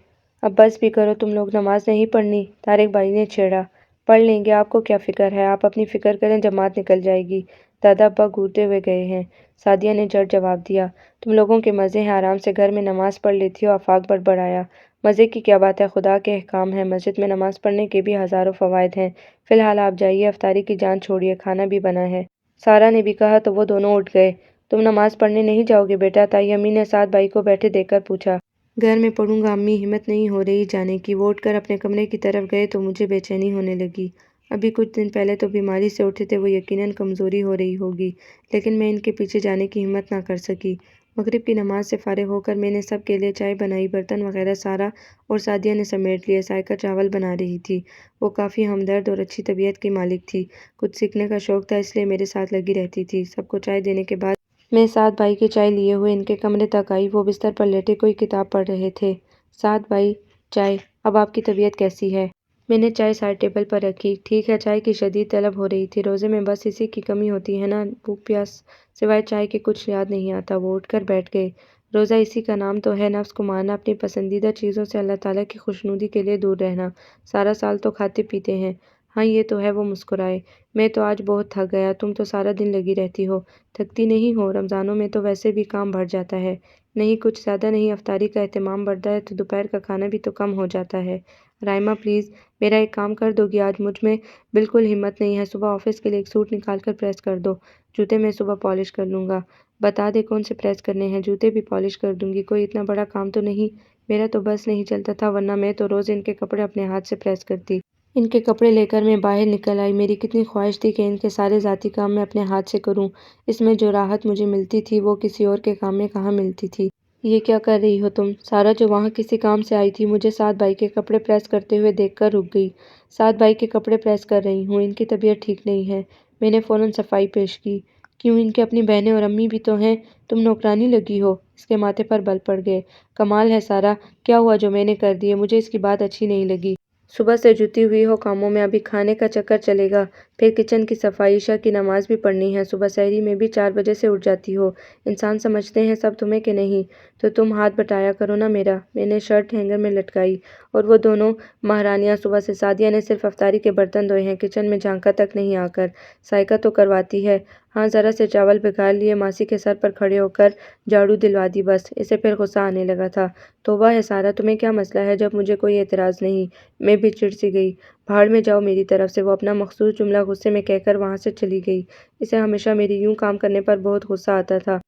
اب بس بھی کرو، تم لوگ نماز نہیں پڑھنی؟ طارق بھائی نے چھیڑا۔ پڑھ لیں گے، آپ کو کیا فکر ہے، آپ اپنی فکر کریں، جماعت نکل جائے گی۔ دادا ابا گھورتے ہوئے گئے ہیں۔ سعدیہ نے جھٹ جواب دیا، تم لوگوں کے مزے ہیں، آرام سے گھر میں نماز پڑھ لیتی ہو۔ آفاق بڑبڑایا، مزے کی کیا بات ہے، خدا کے احکام ہیں، مسجد میں نماز پڑھنے کے بھی ہزاروں فوائد ہیں۔ فی الحال آپ جائیے، افطاری کی جان چھوڑیے، کھانا بھی بنا ہے۔ سارا نے بھی کہا تو وہ دونوں اٹھ گئے۔ تم نماز پڑھنے نہیں جاؤ گے بیٹا؟ تائی امی نے سعد بھائی کو بیٹھے دیکھ کر پوچھا۔ گھر میں پڑھوں گا امی، ہمت نہیں ہو رہی جانے کی۔ وہ اٹھ کر اپنے کمرے کی طرف گئے تو مجھے بے چینی ہونے لگی۔ ابھی کچھ دن پہلے تو بیماری سے اٹھے تھے، وہ یقیناً کمزوری ہو رہی ہوگی، لیکن میں ان کے پیچھے جانے کی ہمت نہ کر سکی۔ مغرب کی نماز سے فارغ ہو کر میں نے سب کے لیے چائے بنائی، برتن وغیرہ سارا اور سعدیہ نے سمیٹ لیے۔ سائقہ چاول بنا رہی تھی۔ وہ کافی ہمدرد اور اچھی طبیعت کی مالک تھی، کچھ سیکھنے کا شوق تھا، اس لیے میرے ساتھ لگی رہتی تھی۔ سب کو چائے دینے کے بعد میں سعد بھائی کی چائے لیے ہوئے ان کے کمرے تک آئی۔ وہ بستر پر لیٹے کوئی کتاب پڑھ رہے تھے۔ سعد بھائی چائے، اب آپ کی طبیعت کیسی ہے؟ میں نے چائے سائڈ ٹیبل پر رکھی۔ ٹھیک ہے، چائے کی شدید طلب ہو رہی تھی، روزے میں بس اسی کی کمی ہوتی ہے نا، بھوک پیاس سوائے چائے کے کچھ یاد نہیں آتا۔ وہ اٹھ کر بیٹھ گئے۔ روزہ اسی کا نام تو ہے، نفس کو مارنا، اپنی پسندیدہ چیزوں سے اللہ تعالیٰ کی خوشنودی کے لیے دور رہنا۔ سارا سال تو کھاتے پیتے ہیں۔ ہاں یہ تو ہے، وہ مسکرائے۔ میں تو آج بہت تھک گیا، تم تو سارا دن لگی رہتی ہو، تھکتی نہیں ہو؟ رمضانوں میں تو ویسے بھی کام بڑھ جاتا ہے۔ نہیں کچھ زیادہ نہیں، افطاری کا اہتمام بڑھتا ہے تو دوپہر کا کھانا بھی تو کم ہو جاتا ہے۔ رائمہ پلیز میرا ایک کام کر دو گی؟ آج مجھ میں بالکل ہمت نہیں ہے۔ صبح آفس کے لیے ایک سوٹ نکال کر پریس کر دو، جوتے میں صبح پالش کر لوں گا۔ بتا دے کون سے پریس کرنے ہیں، جوتے بھی پالش کر دوں گی، کوئی اتنا بڑا کام تو نہیں۔ میرا تو بس نہیں چلتا تھا، ورنہ میں تو روز ان کے کپڑے اپنے ہاتھ سے پریس کرتی۔ ان کے کپڑے لے کر میں باہر نکل آئی۔ میری کتنی خواہش تھی کہ ان کے سارے ذاتی کام میں اپنے ہاتھ سے کروں۔ اس میں جو راحت مجھے ملتی تھی وہ کسی اور کے کام میں کہاں ملتی تھی۔ یہ کیا کر رہی ہو تم؟ سارا جو وہاں کسی کام سے آئی تھی، مجھے سعد بھائی کے کپڑے پریس کرتے ہوئے دیکھ کر رک گئی۔ سعد بھائی کے کپڑے پریس کر رہی ہوں، ان کی طبیعت ٹھیک نہیں ہے۔ میں نے فوراً صفائی پیش کی۔ کیوں، ان کی اپنی بہنیں اور امی بھی تو ہیں، تم نوکرانی لگی ہو؟ اس کے ماتھے پر بل پڑ گئے۔ کمال ہے سارا، کیا ہوا جو میں نے کر دیے؟ مجھے اس کی بات اچھی نہیں لگی۔ صبح سے جٹی ہوئی ہو کاموں میں، ابھی کھانے کا چکر چلے گا، پھر کچن کی صفائی، عشاء کی نماز بھی پڑھنی ہے، صبح سحری میں بھی 4 بجے سے اٹھ جاتی ہو۔ انسان سمجھتے ہیں سب تمہیں کہ نہیں، تو تم ہاتھ بٹایا کرو نا میرا۔ میں نے شرٹ ہینگر میں لٹکائی اور وہ دونوں مہرانیاں صبح سے سعدیہ نے صرف افطاری کے برتن دھوئے ہیں، کچن میں جھانکا تک نہیں آ کر۔ سائقہ تو کرواتی ہے، ہاں ذرا سے چاول بگھار لیے، ماسی کے سر پر کھڑے ہو کر جھاڑو دلوا دی بس۔ اسے پھر غصہ آنے لگا تھا۔ توبہ ہے سارا، تمہیں کیا مسئلہ ہے جب مجھے کوئی اعتراض نہیں؟ میں بھی چڑ سی گئی۔ بھاڑ میں جاؤ میری طرف سے، وہ اپنا مخصوص جملہ غصے میں کہہ کر وہاں سے چلی گئی۔ اسے ہمیشہ میری یوں کام کرنے پر بہت غصہ آتا تھا۔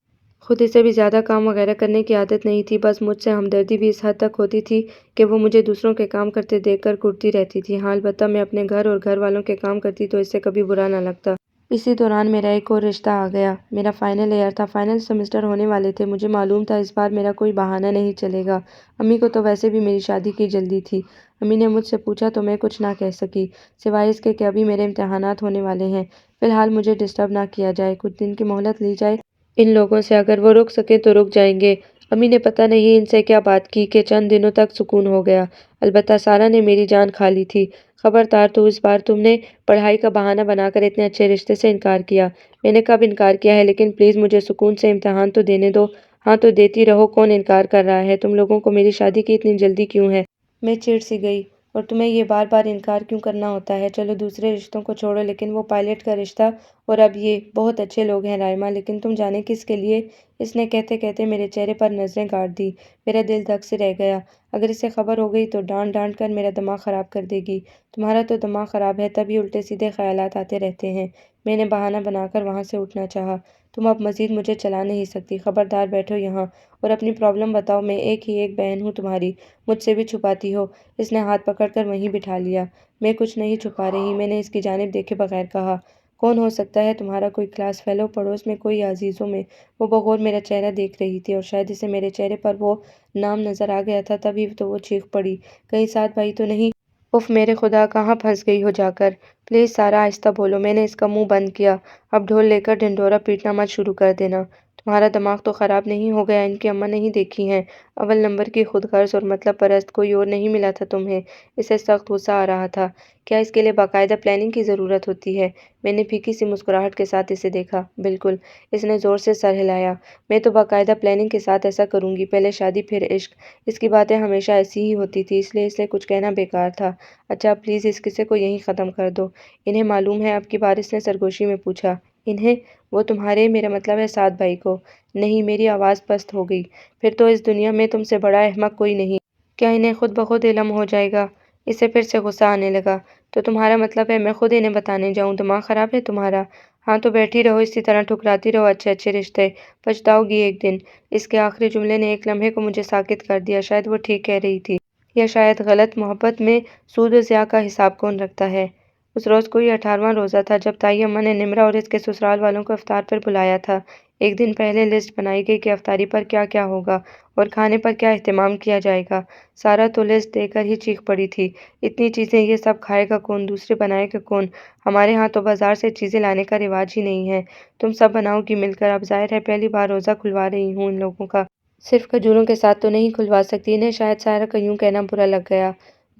خود اسے بھی زیادہ کام وغیرہ کرنے کی عادت نہیں تھی، بس مجھ سے ہمدردی بھی اس حد تک ہوتی تھی کہ وہ مجھے دوسروں کے کام کرتے دیکھ کر کڑتی رہتی تھی۔ ہاں البتہ میں اپنے گھر اور گھر والوں کے کام کرتی تو اس سے کبھی برا نہ لگتا۔ اسی دوران میرا ایک اور رشتہ آ گیا۔ میرا فائنل ایئر تھا، فائنل سمسٹر ہونے والے تھے، مجھے معلوم تھا اس بار میرا کوئی بہانہ نہیں چلے گا۔ امی کو تو ویسے بھی میری شادی کی جلدی تھی۔ امی نے مجھ سے پوچھا تو میں کچھ نہ کہہ سکی، سوائے اس کے کہ ابھی میرے امتحانات ہونے والے ہیں، فی الحال مجھے ڈسٹرب نہ کیا جائے، کچھ دن کی مہلت لی جائے ان لوگوں سے، اگر وہ رک سکیں تو رک جائیں گے۔ امی نے پتہ نہیں ان سے کیا بات کی کہ چند دنوں تک سکون ہو گیا۔ البتہ سارا نے میری جان کھا لی تھی۔ خبردار تو اس بار تم نے پڑھائی کا بہانہ بنا کر اتنے اچھے رشتے سے انکار کیا۔ میں نے کب انکار کیا ہے، لیکن پلیز مجھے سکون سے امتحان تو دینے دو۔ ہاں تو دیتی رہو، کون انکار کر رہا ہے، تم لوگوں کو میری شادی کی اتنی جلدی کیوں ہے؟ میں چڑ سی گئی، اور تمہیں یہ بار بار انکار کیوں کرنا ہوتا ہے؟ چلو دوسرے رشتوں کو چھوڑو، لیکن وہ پائلٹ کا رشتہ، اور اب یہ، بہت اچھے لوگ ہیں رائمہ، لیکن تم جانے کس کے لیے؟ اس نے کہتے کہتے میرے چہرے پر نظریں گاڑ دی۔ میرا دل دھک سے رہ گیا۔ اگر اسے خبر ہو گئی تو ڈانٹ ڈانٹ کر میرا دماغ خراب کر دے گی۔ تمہارا تو دماغ خراب ہے، تبھی الٹے سیدھے خیالات آتے رہتے ہیں۔ میں نے بہانہ بنا کر وہاں سے اٹھنا چاہا۔ تم اب مزید مجھے چلا نہیں سکتی، خبردار بیٹھو یہاں اور اپنی پرابلم بتاؤ، میں ایک ہی ایک بہن ہوں تمہاری، مجھ سے بھی چھپاتی ہو؟ اس نے ہاتھ پکڑ کر وہیں بٹھا لیا۔ میں کچھ نہیں چھپا رہی، میں نے اس کی جانب دیکھے بغیر کہا۔ کون ہو سکتا ہے تمہارا کوئی کلاس فیلو، پڑوس میں کوئی، عزیزوں میں؟ وہ بغور میرا چہرہ دیکھ رہی تھی اور شاید اسے میرے چہرے پر وہ نام نظر آ گیا تھا، تبھی تو وہ چیخ پڑی، کہیں سعد بھائی تو نہیں؟ اف میرے خدا، کہاں پھنس گئی ہو جا کر؟ پلیز سارا آہستہ بولو۔ میں نے اس کا منہ بند کیا۔ اب ڈھول لے کر ڈھنڈورا پیٹنا مت شروع کر دینا، تمہارا دماغ تو خراب نہیں ہو گیا؟ ان کی اماں نہیں دیکھی ہیں؟ اول نمبر کی خود غرض اور مطلب پرست، کوئی اور نہیں ملا تھا تمہیں؟ اسے سخت غصہ آ رہا تھا۔ کیا اس کے لیے باقاعدہ پلاننگ کی ضرورت ہوتی ہے؟ میں نے پھیکی سی مسکراہٹ کے ساتھ اسے دیکھا۔ بالکل، اس نے زور سے سر ہلایا۔ میں تو باقاعدہ پلاننگ کے ساتھ ایسا کروں گی، پہلے شادی پھر عشق۔ اس کی باتیں ہمیشہ ایسی ہی ہوتی تھی، اس لیے اسے کچھ کہنا بیکار تھا۔ اچھا اب پلیز اس قصے کو یہیں ختم کر دو۔ انہیں معلوم ہے اب کی بار اس نے سرگوشی میں پوچھا۔ انہیں؟ وہ تمہارے، میرا مطلب ہے سعد بھائی کو۔ نہیں، میری آواز پست ہو گئی۔ پھر تو اس دنیا میں تم سے بڑا احمق کوئی نہیں۔ کیا انہیں خود بخود علم ہو جائے گا؟ اسے پھر سے غصہ آنے لگا۔ تو تمہارا مطلب ہے میں خود انہیں بتانے جاؤں؟ دماغ خراب ہے تمہارا؟ ہاں تو بیٹھی رہو اسی طرح ٹھکراتی رہو اچھے اچھے رشتے، پچھتاؤ گی ایک دن۔ اس کے آخری جملے نے ایک لمحے کو مجھے ساکت کر دیا۔ شاید وہ ٹھیک کہہ رہی تھی، یا شاید غلط۔ محبت میں سود و ضیاع کا حساب کون رکھتا ہے؟ اس روز کوئی 18واں روزہ تھا جب تائی اماں نے نمرہ اور اس کے سسرال والوں کو افطار پر بلایا تھا۔ ایک دن پہلے لسٹ بنائی گئی کہ افطاری پر کیا کیا ہوگا اور کھانے پر کیا اہتمام کیا جائے گا۔ سارا تو لسٹ دیکھ کر ہی چیخ پڑی تھی، اتنی چیزیں، یہ سب کھائے گا کون، دوسرے بنائے گا کون؟ ہمارے ہاں تو بازار سے چیزیں لانے کا رواج ہی نہیں ہے۔ تم سب بناؤ گی مل کر؟ اب ظاہر ہے پہلی بار روزہ کھلوا رہی ہوں ان لوگوں کا، صرف کھجوروں کے ساتھ تو نہیں کھلوا سکتی۔ انہیں شاید سارا کا یوں کہنا برا لگ گیا۔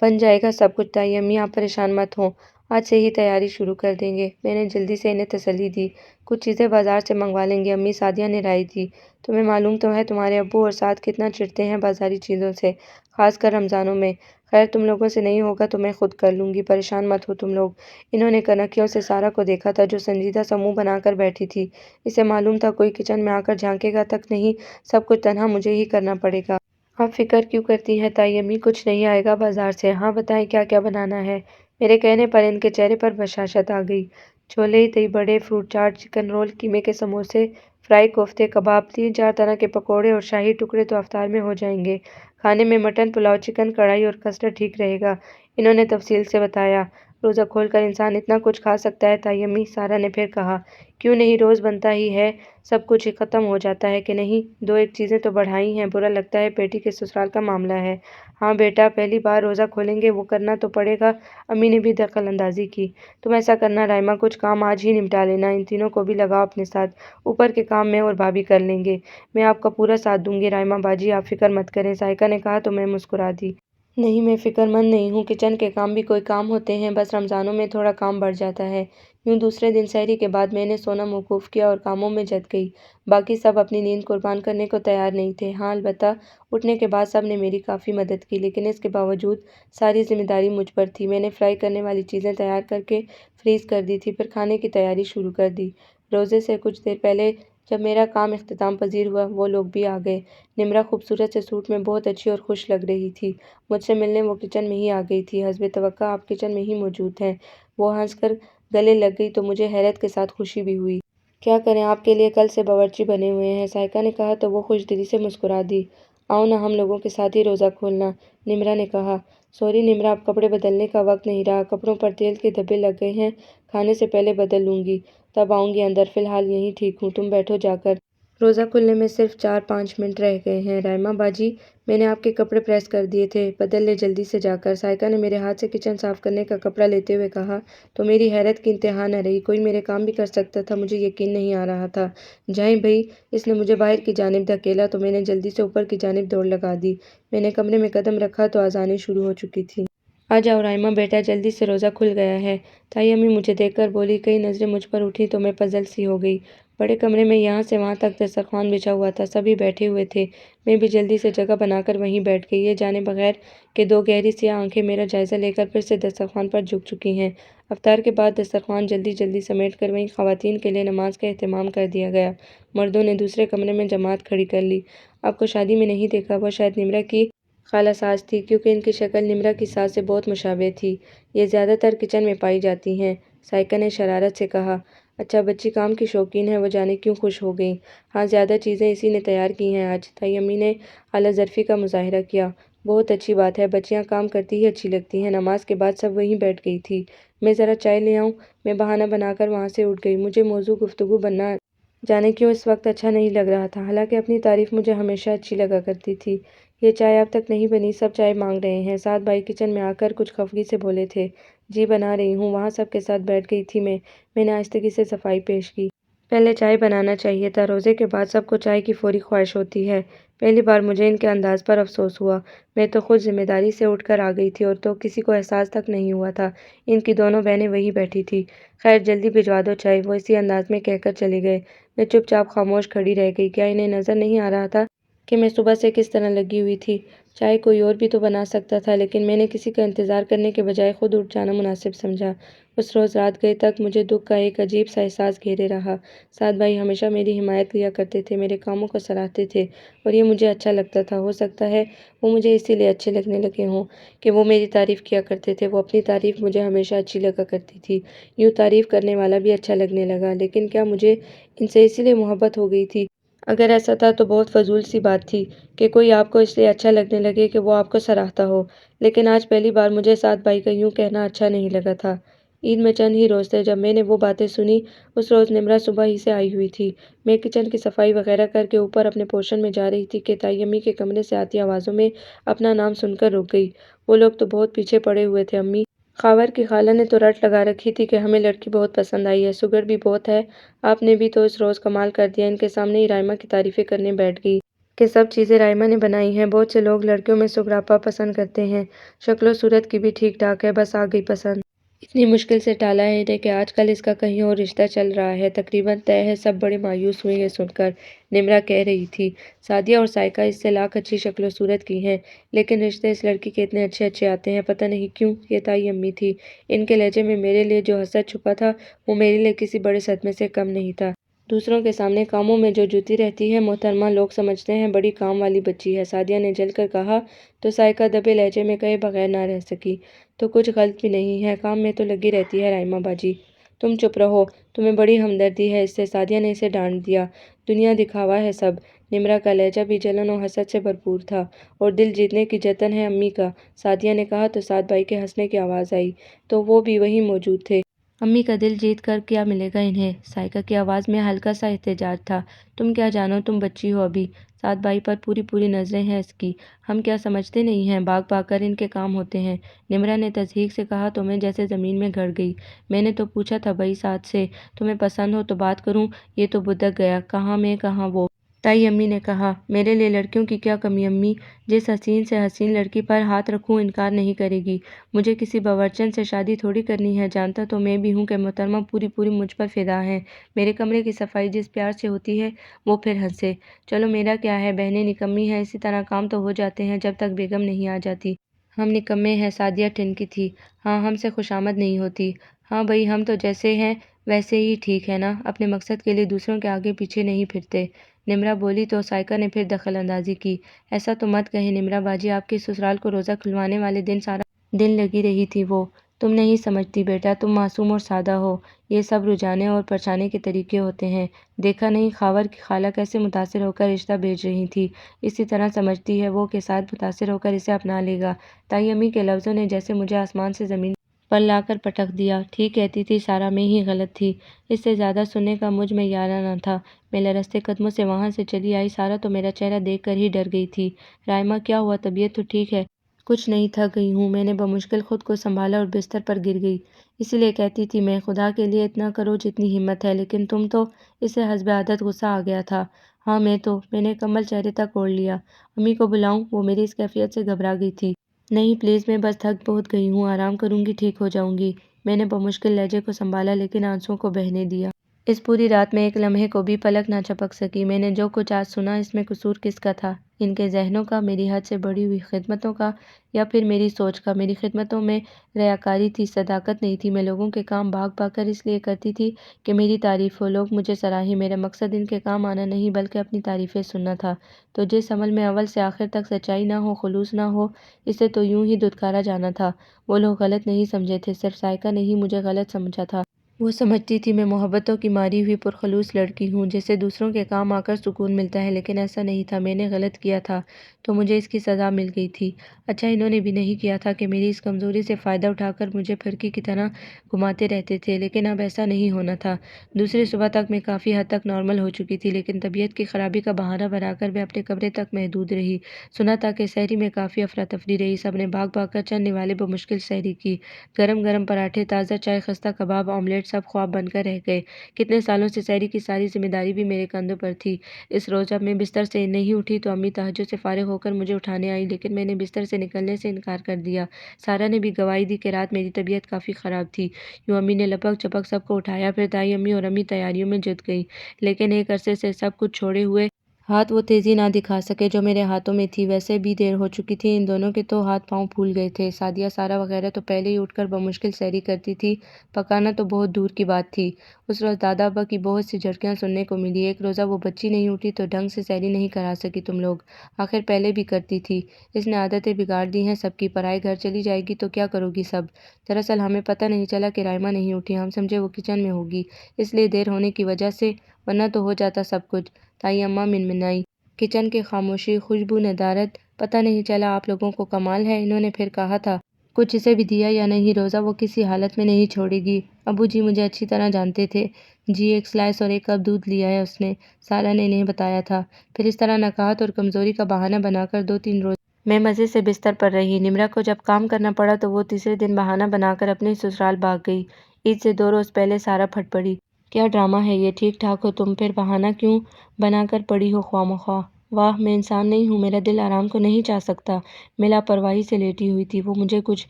بن جائے گا سب کچھ تائی امی، آپ پریشان مت ہوں، آج سے ہی تیاری شروع کر دیں گے۔ میں نے جلدی سے انہیں تسلی دی۔ کچھ چیزیں بازار سے منگوا لیں گے امی، سعدیہ نے رائے دی۔ تمہیں معلوم تو ہے تمہارے ابو اور سعد کتنا چڑھتے ہیں بازاری چیزوں سے، خاص کر رمضانوں میں۔ خیر تم لوگوں سے نہیں ہوگا تو میں خود کر لوں گی، پریشان مت ہو تم لوگ۔ انہوں نے کنکھیوں سے سارا کو دیکھا تھا جو سنجیدہ سا منہ بنا کر بیٹھی تھی۔ اسے معلوم تھا کوئی کچن میں آ کر جھانکے گا تک نہیں، سب کچھ تنہا مجھے ہی کرنا پڑے گا۔ آپ فکر کیوں کرتی ہیں تائی امی، کچھ نہیں آئے گا بازار سے۔ ہاں بتائیں کیا کیا بنانا ہے؟ میرے کہنے پر ان کے چہرے پر بشاشت آ گئی۔ چھولے، دہی بڑے، فروٹ چاٹ، چکن رول، قیمے کے سموسے، فرائی کوفتے، کباب، 3-4 طرح کے پکوڑے اور شاہی ٹکڑے تو افطار میں ہو جائیں گے۔ کھانے میں مٹن، پلاؤ، چکن کڑھائی اور کسٹرڈ ٹھیک رہے گا، انہوں نے تفصیل سے بتایا۔ روزہ کھول کر انسان اتنا کچھ کھا سکتا ہے تائی امی؟ سارا نے پھر کہا۔ کیوں نہیں، روز بنتا ہی ہے، سب کچھ ختم ہو جاتا ہے کہ نہیں؟ 2-1 چیزیں تو بڑھائی ہیں، برا لگتا ہے، بیٹی کے سسرال کا معاملہ ہے۔ ہاں بیٹا، پہلی بار روزہ کھولیں گے، وہ کرنا تو پڑے گا۔ امی نے بھی دخل اندازی کی۔ تم ایسا کرنا رائمہ، کچھ کام آج ہی نمٹا لینا، ان تینوں کو بھی لگاؤ اپنے ساتھ، اوپر کے کام میں اور بھابھی کر لیں گے۔ میں آپ کا پورا ساتھ دوں گی رائمہ باجی، آپ فکر مت کریں، ذائقہ نے کہا تو میں مسکرا دی۔ نہیں میں فکر مند نہیں ہوں، کچن کے کام بھی کوئی کام ہوتے ہیں، بس رمضانوں میں تھوڑا کام بڑھ جاتا ہے۔ یوں دوسرے دن سحری کے بعد میں نے سونا موقوف کیا اور کاموں میں جت گئی۔ باقی سب اپنی نیند قربان کرنے کو تیار نہیں تھے۔ ہاں البتہ اٹھنے کے بعد سب نے میری کافی مدد کی، لیکن اس کے باوجود ساری ذمہ داری مجھ پر تھی۔ میں نے فرائی کرنے والی چیزیں تیار کر کے فریز کر دی تھی، پھر کھانے کی تیاری شروع کر دی۔ روزے سے کچھ دیر پہلے جب میرا کام اختتام پذیر ہوا، وہ لوگ بھی آ گئے۔ نمرہ خوبصورت سے سوٹ میں بہت اچھی اور خوش لگ رہی تھی۔ مجھ سے ملنے وہ کچن میں ہی آ گئی تھی۔ حسب توقع آپ کچن میں ہی موجود ہیں۔ وہ ہنس کر گلے لگ گئی تو مجھے حیرت کے ساتھ خوشی بھی ہوئی۔ کیا کریں، آپ کے لیے کل سے باورچی بنے ہوئے ہیں، ذائقہ نے کہا تو وہ خوش دلی سے مسکرا دی۔ آؤ نا ہم لوگوں کے ساتھ ہی روزہ کھولنا، نمرہ نے کہا۔ سوری نمرہ، اب کپڑے بدلنے کا وقت نہیں رہا، کپڑوں پر تیل کے دھبے لگ گئے ہیں، کھانے سے پہلے بدل لوں گی، تب آؤں گی اندر، فی الحال یہیں ٹھیک ہوں، تم بیٹھو جا کر۔ روزہ کھلنے میں صرف 4-5 منٹ رہ گئے ہیں رائمہ باجی، میں نے آپ کے کپڑے پریس کر دیے تھے، بدل لے جلدی سے جا کر، ذائقہ نے میرے ہاتھ سے کچن صاف کرنے کا کپڑا لیتے ہوئے کہا تو میری حیرت کی انتہا نہ رہی۔ کوئی میرے کام بھی کر سکتا تھا، مجھے یقین نہیں آ رہا تھا۔ جائیں بھئی، اس نے مجھے باہر کی جانب دھکیلا تو میں نے جلدی سے اوپر کی جانب دوڑ لگا دی۔ میں نے کمرے میں قدم رکھا تو اذانیں شروع ہو چکی تھیں۔ آ جاؤ رائمہ بیٹا، جلدی سے، روزہ کھل گیا ہے، تائی امی مجھے دیکھ کر بولی۔ کئی نظریں مجھ پر اٹھیں تو میں پزل سی ہو گئی۔ بڑے کمرے میں یہاں سے وہاں تک دسترخوان بچھا ہوا تھا، سبھی بیٹھے ہوئے تھے، میں بھی جلدی سے جگہ بنا کر وہیں بیٹھ گئی۔ یہ جانے بغیر کہ 2 گہری سیاہ آنکھیں میرا جائزہ لے کر پھر سے دسترخوان پر جھک چکی ہیں۔ افطار کے بعد دسترخوان جلدی جلدی سمیٹ کر وہیں خواتین کے لیے نماز کا اہتمام کر دیا گیا۔ مردوں نے دوسرے کمرے میں جماعت کھڑی کر لی۔ آپ کو شادی میں نہیں دیکھا، وہ شاید نمرہ کی خالہ ساز تھی، کیونکہ ان کی شکل نمرہ کی ساز سے بہت مشابہ تھی۔ یہ زیادہ تر کچن میں پائی جاتی ہیں، ذائقہ نے شرارت سے کہا۔ اچھا بچی کام کی شوقین ہے، وہ جانے کیوں خوش ہو گئیں۔ ہاں زیادہ چیزیں اسی نے تیار کی ہیں آج، تائی امی نے اعلیٰ ظرفی کا مظاہرہ کیا۔ بہت اچھی بات ہے، بچیاں کام کرتی ہی اچھی لگتی ہیں۔ نماز کے بعد سب وہیں بیٹھ گئی تھی۔ میں ذرا چائے لے آؤں؟ میں بہانہ بنا کر وہاں سے اٹھ گئی۔ مجھے موضوع گفتگو بننا جانے کیوں اس وقت اچھا نہیں لگ رہا تھا، حالانکہ اپنی تعریف مجھے ہمیشہ اچھی لگا کرتی تھی۔ یہ چائے اب تک نہیں بنی، سب چائے مانگ رہے ہیں، سعد بھائی کچن میں آ کر کچھ خفگی سے بولے تھے۔ جی بنا رہی ہوں، وہاں سب کے ساتھ بیٹھ گئی تھی میں نے آہستگی سے صفائی پیش کی۔ پہلے چائے بنانا چاہیے تھا، روزے کے بعد سب کو چائے کی فوری خواہش ہوتی ہے۔ پہلی بار مجھے ان کے انداز پر افسوس ہوا۔ میں تو خود ذمہ داری سے اٹھ کر آ گئی تھی اور تو کسی کو احساس تک نہیں ہوا تھا۔ ان کی دونوں بہنیں وہیں بیٹھی تھیں۔ خیر جلدی بھجوا دو چائے، وہ اسی انداز میں کہہ کر چلے گئے۔ میں چپ چاپ خاموش کھڑی رہ گئی۔ کیا انہیں نظر نہیں آ رہا تھا کہ میں صبح سے کس طرح لگی ہوئی تھی؟ چائے کوئی اور بھی تو بنا سکتا تھا، لیکن میں نے کسی کا انتظار کرنے کے بجائے خود اٹھ جانا مناسب سمجھا۔ اس روز رات گئے تک مجھے دکھ کا ایک عجیب سا احساس گھیرے رہا۔ سعد بھائی ہمیشہ میری حمایت کیا کرتے تھے، میرے کاموں کو سراہتے تھے اور یہ مجھے اچھا لگتا تھا۔ ہو سکتا ہے وہ مجھے اسی لیے اچھے لگنے لگے ہوں کہ وہ میری تعریف کیا کرتے تھے۔ وہ اپنی تعریف مجھے ہمیشہ اچھی لگا کرتی تھی، یوں تعریف کرنے والا بھی اچھا لگنے لگا۔ لیکن کیا مجھے ان سے اسی لیے محبت ہو گئی تھی؟ اگر ایسا تھا تو بہت فضول سی بات تھی کہ کوئی آپ کو اس لیے اچھا لگنے لگے کہ وہ آپ کو سراہتا ہو۔ لیکن آج پہلی بار مجھے سعد بھائی کا یوں کہنا اچھا نہیں لگا تھا۔ عید میں چند ہی روز تھے جب میں نے وہ باتیں سنی۔ اس روز نمرہ صبح ہی سے آئی ہوئی تھی۔ میں کچن کی صفائی وغیرہ کر کے اوپر اپنے پورشن میں جا رہی تھی کہ تائی امی کے کمرے سے آتی آوازوں میں اپنا نام سن کر رک گئی۔ وہ لوگ تو بہت پیچھے پڑے ہوئے تھے امی۔ خاور کی خالہ نے تو رٹ لگا رکھی تھی کہ ہمیں لڑکی بہت پسند آئی ہے، سگڑ بھی بہت ہے۔ آپ نے بھی تو اس روز کمال کر دیا۔ ان کے سامنے ہی رائمہ کی تعریفیں کرنے بیٹھ گئی کہ سب چیزیں رائمہ نے بنائی ہیں۔ بہت سے لوگ لڑکیوں میں سگڑاپا پسند کرتے ہیں، شکل و صورت کی بھی ٹھیک ٹھاک ہے، بس آ گئی پسند۔ اتنی مشکل سے ٹالا ہے انہیں کہ آج کل اس کا کہیں اور رشتہ چل رہا ہے، تقریباً طے ہے۔ سب بڑے مایوس ہوئے یہ سن کر۔ نمرہ کہہ رہی تھی سعدیہ اور صائقہ اس سے لاکھ اچھی شکل و صورت کی ہیں، لیکن رشتے اس لڑکی کے اتنے اچھے اچھے آتے ہیں، پتہ نہیں کیوں۔ یہ تائی امی تھی۔ ان کے لہجے میں میرے لیے جو حسد چھپا تھا وہ میرے لیے کسی بڑے صدمے سے کم نہیں تھا۔ دوسروں کے سامنے کاموں میں جو جوتی رہتی ہے محترمہ، لوگ سمجھتے ہیں بڑی کام والی بچی ہے۔ سعدیہ نے جل کر کہا تو صائقہ دبے لہجے میں کہے بغیر نہ رہ سکی۔ تو کچھ غلط بھی نہیں ہے، کام میں تو لگی رہتی ہے رائمہ باجی۔ تم چپ رہو، تمہیں بڑی ہمدردی ہے اس سے۔ سعدیہ نے اسے ڈانٹ دیا۔ دنیا دکھاوا ہے سب۔ نمرہ کا لہجہ بھی جلن و حسد سے بھرپور تھا۔ اور دل جیتنے کی جتن ہے امی کا، سعدیہ نے کہا تو سعد بھائی کے ہنسنے کی آواز آئی تو وہ بھی وہیں موجود تھے۔ امی کا دل جیت کر کیا ملے گا انہیں؟ صائقہ کی آواز میں ہلکا سا احتجاج تھا۔ تم کیا جانو، تم بچی ہو ابھی۔ سعد بھائی پر پوری پوری نظریں ہیں اس کی۔ ہم کیا سمجھتے نہیں ہیں، بھاگ بھاگ کر ان کے کام ہوتے ہیں۔ نمرہ نے تضحیک سے کہا تو میں جیسے زمین میں گڑ گئی۔ میں نے تو پوچھا تھا بھائی سعد سے، تمہیں پسند ہو تو بات کروں، یہ تو بھدک گیا، کہاں میں کہاں وہ۔ تائی امی نے کہا میرے لیے لڑکیوں کی کیا کمی امی، جس حسین سے حسین لڑکی پر ہاتھ رکھوں انکار نہیں کرے گی۔ مجھے کسی باورچن سے شادی تھوڑی کرنی ہے، جانتا تو میں بھی ہوں کہ محترمہ پوری پوری مجھ پر فدا ہیں۔ میرے کمرے کی صفائی جس پیار سے ہوتی ہے وہ پھر ہنسے۔ چلو میرا کیا ہے، بہنیں نکمی ہیں، اسی طرح کام تو ہو جاتے ہیں جب تک بیگم نہیں آ جاتی۔ ہم نکمے ہیں، سعدیہ ٹھنکی تھی۔ ہاں ہم سے خوشامد نہیں ہوتی۔ ہاں بھئی ہم تو جیسے ہیں ویسے ہی ٹھیک ہے نا، اپنے مقصد کے لیے دوسروں کے آگے پیچھے نہیں پھرتے۔ نمرہ بولی تو صائقہ نے پھر دخل اندازی کی۔ ایسا تو مت کہیں نمرہ باجی، آپ کے سسرال کو روزہ کھلوانے والے دن سارا دن لگی رہی تھی وہ۔ تم نہیں سمجھتی بیٹا، تم معصوم اور سادہ ہو، یہ سب رجانے اور پرچانے کے طریقے ہوتے ہیں۔ دیکھا نہیں خاور کی خالہ کیسے متاثر ہو کر رشتہ بھیج رہی تھی، اسی طرح سمجھتی ہے وہ کہ سعد متاثر ہو کر اسے اپنا لے گا۔ تائی امی کے لفظوں نے جیسے مجھے آسمان سے زمین پر لا کر پٹک دیا۔ ٹھیک کہتی تھی سارا، میں ہی غلط تھی، اس سے زیادہ سننے کا مجھ میں یارہ نہ تھا۔ میں لرزتے قدموں سے وہاں سے چلی آئی، سارا تو میرا چہرہ دیکھ کر ہی ڈر گئی تھی۔ رائمہ کیا ہوا، طبیعت تو ٹھیک ہے؟ کچھ نہیں، تھک گئی ہوں۔ میں نے بمشکل خود کو سنبھالا اور بستر پر گر گئی۔ اسی لیے کہتی تھی میں، خدا کے لیے اتنا کرو جتنی ہمت ہے، لیکن تم تو۔ اسے حسب عادت غصہ آ گیا تھا۔ ہاں میں نے کمبل چہرے تک اوڑھ لیا۔ امی کو بلاؤں؟ وہ میری اس کیفیت سے گھبرا گئی تھی۔ نہیں پلیز، میں بس تھک بہت گئی ہوں، آرام کروں گی ٹھیک ہو جاؤں گی۔ میں نے بمشکل لہجے کو سنبھالا لیکن آنسوؤں کو بہنے دیا۔ اس پوری رات میں ایک لمحے کو بھی پلک نہ جھپک سکی۔ میں نے جو کچھ آج سنا اس میں قصور کس کا تھا؟ ان کے ذہنوں کا، میری حد سے بڑھی ہوئی خدمتوں کا، یا پھر میری سوچ کا؟ میری خدمتوں میں ریاکاری تھی، صداقت نہیں تھی۔ میں لوگوں کے کام بھاگ بھاگ کر اس لیے کرتی تھی کہ میری تعریف ہو، لوگ مجھے سراہیں۔ میرا مقصد ان کے کام آنا نہیں بلکہ اپنی تعریفیں سننا تھا۔ تو جس عمل میں اول سے آخر تک سچائی نہ ہو، خلوص نہ ہو، اسے تو یوں ہی دھتکارا جانا تھا۔ وہ لوگ غلط نہیں سمجھے تھے، صرف صائقہ نے ہی مجھے غلط سمجھا تھا۔ وہ سمجھتی تھی میں محبتوں کی ماری ہوئی پرخلوص لڑکی ہوں جسے دوسروں کے کام آ کر سکون ملتا ہے، لیکن ایسا نہیں تھا۔ میں نے غلط کیا تھا تو مجھے اس کی سزا مل گئی تھی۔ اچھا انہوں نے بھی نہیں کیا تھا کہ میری اس کمزوری سے فائدہ اٹھا کر مجھے پھرکی کی طرح گھماتے رہتے تھے، لیکن اب ایسا نہیں ہونا تھا۔ دوسری صبح تک میں کافی حد تک نارمل ہو چکی تھی، لیکن طبیعت کی خرابی کا بہانہ بنا کر میں اپنے کمرے تک محدود رہی۔ سنا تھا کہ سحری میں کافی افراتفری رہی، سب نے بھاگ بھاگ کر چند نوالے بمشکل سحری کی۔ گرم گرم پراٹھے، تازہ چائے، خستہ کباب، آملیٹ بیٹھ سب خواب بن کر رہ گئے۔ کتنے سالوں سے سحری کی ساری ذمہ داری بھی میرے کندھوں پر تھی۔ اس روز جب میں بستر سے نہیں اٹھی تو امی تہجد سے فارغ ہو کر مجھے اٹھانے آئی، لیکن میں نے بستر سے نکلنے سے انکار کر دیا۔ سارا نے بھی گواہی دی کہ رات میری طبیعت کافی خراب تھی۔ یوں امی نے لپک چپک سب کو اٹھایا، پھر دائی امی اور امی تیاریوں میں جٹ گئی، لیکن ایک عرصے سے سب کچھ چھوڑے ہوئے ہاتھ وہ تیزی نہ دکھا سکے جو میرے ہاتھوں میں تھی۔ ویسے بھی دیر ہو چکی تھی، ان دونوں کے تو ہاتھ پاؤں پھول گئے تھے۔ سعدیہ، سارا وغیرہ تو پہلے ہی اٹھ کر بمشکل سحری کرتی تھی، پکانا تو بہت دور کی بات تھی۔ اس روز دادا ابا کی بہت سی جھٹکیاں سننے کو ملی۔ ایک روزہ وہ بچی نہیں اٹھی تو ڈھنگ سے سحری نہیں کرا سکی تم لوگ، آخر پہلے بھی کرتی تھی۔ اس نے عادتیں بگاڑ دی ہیں سب کی، پرائے گھر چلی جائے گی تو کیا کرو گی سب؟ دراصل ہمیں پتہ نہیں چلا کہ رائمہ نہیں اٹھی، ہم سمجھے وہ کچن میں ہوگی، اس لیے دیر ہونے کی وجہ سے، ورنہ تو ہو جاتا سب کچھ۔ تائی اماں منمنائی۔ کچن کی خاموشی، خوشبو، ندارت، پتہ نہیں چلا آپ لوگوں کو کمال ہے، انہوں نے پھر کہا تھا کچھ اسے بھی دیا یا نہیں؟ روزہ وہ کسی حالت میں نہیں چھوڑے گی۔ ابو جی مجھے اچھی طرح جانتے تھے جی، ایک سلائس اور ایک کپ دودھ لیا ہے اس نے، سارا نے انہیں بتایا تھا۔ پھر اس طرح نکہت اور کمزوری کا بہانہ بنا کر 2-3 روز میں مزے سے بستر پر رہی۔ نمرہ کو جب کام کرنا پڑا تو وہ تیسرے دن بہانہ بنا کر اپنے سسرال بھاگ گئی۔ عید سے 2 روز پہلے سارا پھٹ پڑی، کیا ڈرامہ ہے یہ، ٹھیک ٹھاک ہو تم، پھر بہانہ کیوں بنا کر پڑی ہو خواہ مخواہ؟ واہ، میں انسان نہیں ہوں، میرا دل آرام کو نہیں چاہ سکتا؟ میں لاپرواہی سے لیٹی ہوئی تھی، وہ مجھے کچھ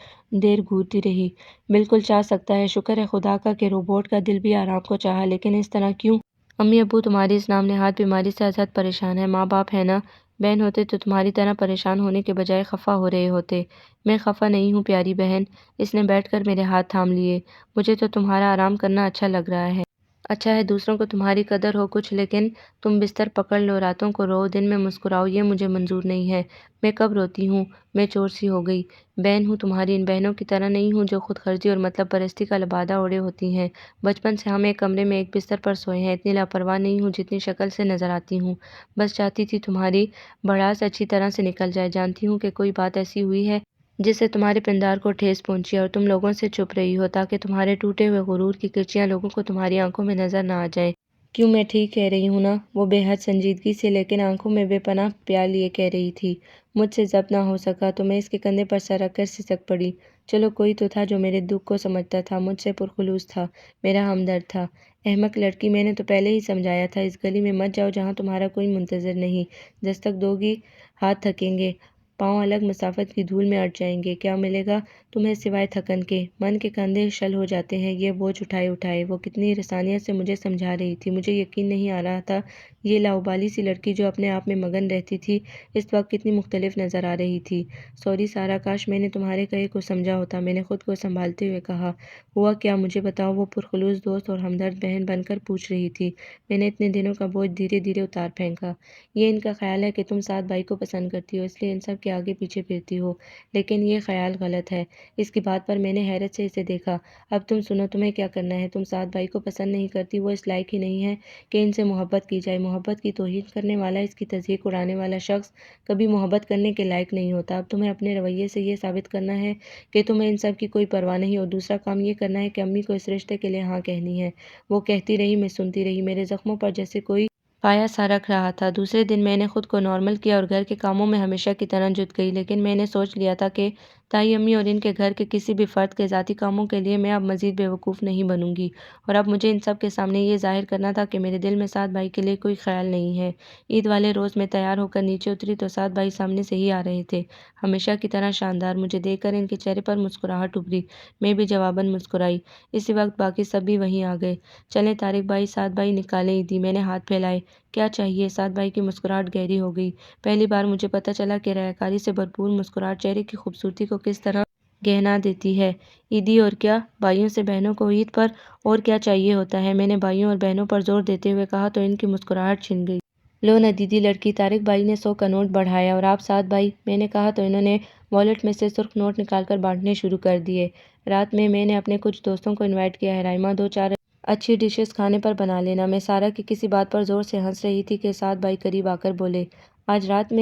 دیر گھورتی رہی۔ بالکل چاہ سکتا ہے، شکر ہے خدا کا کہ روبوٹ کا دل بھی آرام کو چاہا، لیکن اس طرح کیوں؟ امی ابو تمہاری اس نام نہاد بیماری سے ازحد پریشان ہیں، ماں باپ ہے نا؟ بہن ہوتے تو تمہاری طرح پریشان ہونے کے بجائے خفا ہو رہے ہوتے۔ میں خفا نہیں ہوں پیاری بہن، اس نے بیٹھ کر میرے ہاتھ تھام لیے۔ مجھے تو تمہارا آرام کرنا اچھا لگ رہا ہے۔ اچھا ہے دوسروں کو تمہاری قدر ہو کچھ، لیکن تم بستر پکڑ لو، راتوں کو رو، دن میں مسکراؤ، یہ مجھے منظور نہیں ہے۔ میں کب روتی ہوں؟ میں چور سی ہو گئی؟ بہن ہوں تمہاری، ان بہنوں کی طرح نہیں ہوں جو خود غرضی اور مطلب پرستی کا لبادہ اوڑھے ہوتی ہیں۔ بچپن سے ہم ایک کمرے میں ایک بستر پر سوئے ہیں، اتنی لاپرواہ نہیں ہوں جتنی شکل سے نظر آتی ہوں۔ بس چاہتی تھی تمہاری بھڑاس اچھی طرح سے نکل جائے۔ جانتی ہوں کہ کوئی بات ایسی ہوئی ہے جس سے تمہارے پندار کو ٹھیس پہنچی ہے اور تم لوگوں سے چھپ رہی ہو تاکہ تمہارے ٹوٹے ہوئے غرور کی کرچیاں لوگوں کو تمہاری آنکھوں میں نظر نہ آ جائیں۔ کیوں، میں ٹھیک کہہ رہی ہوں نا؟ وہ بے حد سنجیدگی سے لیکن آنکھوں میں بے پناہ پیار لیے کہہ رہی تھی۔ مجھ سے ضبط نہ ہو سکا تو میں اس کے کندھے پر سر رکھ کر سسک پڑی۔ چلو کوئی تو تھا جو میرے دکھ کو سمجھتا تھا، مجھ سے پرخلوص تھا، میرا ہمدرد تھا۔ احمق لڑکی، میں نے تو پہلے ہی سمجھایا تھا، اس گلی میں مت جاؤ جہاں تمہارا کوئی منتظر نہیں۔ دستک دو گی، ہاتھ تھکیں گے، پاؤں الگ مسافت کی دھول میں اٹ جائیں گے، کیا ملے گا تمہیں سوائے تھکن کے؟ من کے کندھے شل ہو جاتے ہیں یہ بوجھ اٹھائے اٹھائے۔ وہ کتنی رسانیت سے مجھے سمجھا رہی تھی، مجھے یقین نہیں آ رہا تھا یہ لاؤبالی سی لڑکی جو اپنے آپ میں مگن رہتی تھی اس وقت کتنی مختلف نظر آ رہی تھی۔ سوری سارا، کاش میں نے تمہارے کہے کو سمجھا ہوتا، میں نے خود کو سنبھالتے ہوئے کہا۔ ہوا کیا مجھے بتاؤ، وہ پرخلوص دوست اور ہمدرد بہن بن کر پوچھ رہی تھی۔ میں نے اتنے دنوں کا بوجھ دھیرے دھیرے اتار پھینکا۔ یہ ان کا خیال ہے کہ تم سعد بھائی کو پسند کرتی ہو، اس لیے ان سب کے آگے پیچھے پھرتی ہو، لیکن یہ خیال غلط ہے۔ اس کی بات پر میں نے حیرت سے اسے دیکھا۔ اب تم سنو، تمہیں کیا کرنا ہے؟ تم سعد بھائی کو پسند نہیں کرتی، وہ اس لائق ہی نہیں ہے کہ ان سے محبت کی جائے۔ محبت کی توہین کرنے والا، اس کی تضحیک اڑانے والا شخص کبھی محبت کرنے کے لائق نہیں ہوتا۔ اب تمہیں اپنے رویے سے یہ ثابت کرنا ہے کہ تمہیں ان سب کی کوئی پرواہ نہیں، اور دوسرا کام یہ کرنا ہے کہ امی کو اس رشتے کے لیے ہاں کہنی ہے۔ وہ کہتی رہی، میں سنتی رہی، میرے زخموں پر جیسے کوئی پایا سا رکھ رہا تھا۔ دوسرے دن میں نے خود کو نارمل کیا اور گھر کے کاموں میں ہمیشہ کی طرح جٹ گئی، لیکن میں نے سوچ لیا تھا کہ تائی امی اور ان کے گھر کے کسی بھی فرد کے ذاتی کاموں کے لیے میں اب مزید بیوقوف نہیں بنوں گی، اور اب مجھے ان سب کے سامنے یہ ظاہر کرنا تھا کہ میرے دل میں سعد بھائی کے لیے کوئی خیال نہیں ہے۔ عید والے روز میں تیار ہو کر نیچے اتری تو سعد بھائی سامنے سے ہی آ رہے تھے، ہمیشہ کی طرح شاندار۔ مجھے دیکھ کر ان کے چہرے پر مسکراہٹ ابھری، میں بھی جواباً مسکرائی۔ اسی وقت باقی سب بھی وہیں آ گئے۔ چلیں طارق بھائی، سعد بھائی نکالیں عیدی، میں نے ہاتھ پھیلائے۔ کیا چاہیے؟ سعد بھائی کی مسکراہٹ گہری ہو گئی۔ پہلی بار مجھے پتہ چلا کہ ریاکاری سے بھرپور مسکراہٹ چہرے کی خوبصورتی کو کس طرح گہنا دیتی ہے۔ عیدی اور کیا؟ بھائیوں سے بہنوں کو عید پر اور کیا چاہیے ہوتا ہے؟ میں نے بھائیوں اور بہنوں پر زور دیتے ہوئے کہا تو ان کی مسکراہٹ چھن گئی۔ لو نہ دیدی لڑکی، طارق بھائی نے 100 کا نوٹ بڑھایا، اور آپ سعد بھائی؟ میں نے کہا تو انہوں نے والیٹ میں سے سرخ نوٹ نکال کر بانٹنے شروع کر دیے۔ رات میں نے اپنے کچھ دوستوں کو انوائٹ کیا ہے، رائمہ 2-4 اچھی ڈشز کھانے پر بنا لینا۔ میں سارا کی کسی بات پر زور سے ہنس رہی تھی کہ سعد بھائی قریب آ کر بولے، آج رات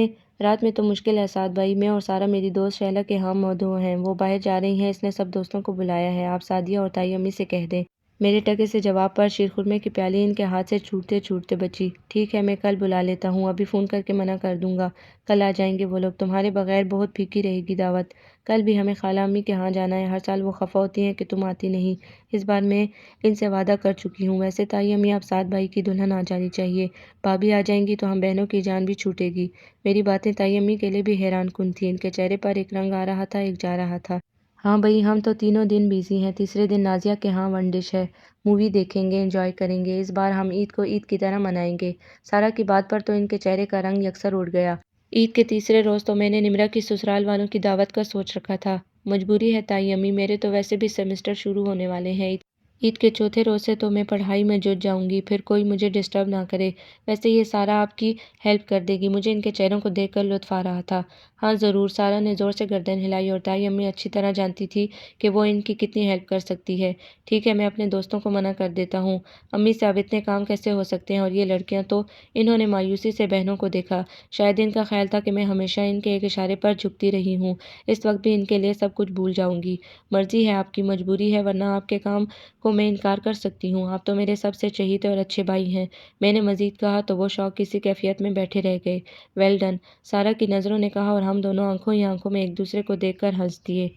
میں تو مشکل ہے سعد بھائی، میں اور سارا میری دوست شہلہ کے ہاں مدعو ہیں، وہ باہر جا رہی ہیں، اس نے سب دوستوں کو بلایا ہے، آپ سعدیہ اور تائی امی سے کہہ دیں۔ میرے ٹکے سے جواب پر شیر خرمے کی پیالی ان کے ہاتھ سے چھوٹتے چھوٹتے بچی۔ ٹھیک ہے، میں کل بلا لیتا ہوں، ابھی فون کر کے منع کر دوں گا۔ کل آ جائیں گے وہ لوگ، تمہارے بغیر بہت پھیکی رہے گی دعوت۔ کل بھی ہمیں خالہ امی کے ہاں جانا ہے، ہر سال وہ خفا ہوتی ہیں کہ تم آتی نہیں۔ اس بار میں ان سے وعدہ کر چکی ہوں۔ ویسے تائی امی اب 7 بھائی کی دلہن آ جانی چاہیے، بھابھی آ جائیں گی تو ہم بہنوں کی جان بھی چھوٹے گی۔ میری باتیں تائی امی کے لیے بھی حیران کن تھیں، ان کے چہرے پر ایک رنگ آ رہا تھا، ایک جا رہا تھا۔ ہاں بھئی، ہم تو تینوں دن بیزی ہیں، تیسرے دن نازیہ کے ہاں ون ڈش ہے، مووی دیکھیں گے، انجوائے کریں گے۔ اس بار ہم عید کو عید کی طرح منائیں گے۔ سارا کی بات پر تو ان کے چہرے کا رنگ یکسر اڑ گیا۔ عید کے تیسرے روز تو میں نے نمرہ کی سسرال والوں کی دعوت کا سوچ رکھا تھا۔ مجبوری ہے تائی امی، میرے تو ویسے بھی سیمسٹر شروع ہونے والے ہیں۔ عید کے چوتھے روز سے تو میں پڑھائی میں جٹ جاؤں گی، پھر کوئی مجھے ڈسٹرب نہ کرے۔ ویسے یہ سارا آپ کی ہیلپ کر دے گی۔ مجھے ان کے چہروں کو دیکھ کر لطف آ رہا تھا۔ ہاں ضرور، سارا نے زور سے گردن ہلائی، اور تائی امی اچھی طرح جانتی تھی کہ وہ ان کی کتنی ہیلپ کر سکتی ہے۔ ٹھیک ہے، میں اپنے دوستوں کو منع کر دیتا ہوں۔ امی سے اب اتنے کام کیسے ہو سکتے ہیں، اور یہ لڑکیاں تو… انہوں نے مایوسی سے بہنوں کو دیکھا۔ شاید ان کا خیال تھا کہ میں ہمیشہ ان کے ایک اشارے پر جھکتی رہی ہوں، اس وقت بھی ان کے لیے سب کچھ بھول جاؤں گی۔ مرضی ہے آپ کی، مجبوری ہے، ورنہ آپ کے کام کو میں انکار کر سکتی ہوں۔ آپ تو میرے سب سے چہیتے اور اچھے بھائی ہیں۔ میں نے مزید کہا تو وہ شوق کی سی کیفیت میں بیٹھے رہ گئے۔ ویل ڈن، سارا کی نظروں نے کہا، اور ہم دونوں آنکھوں ہی آنکھوں میں ایک دوسرے کو دیکھ کر ہنس دیے۔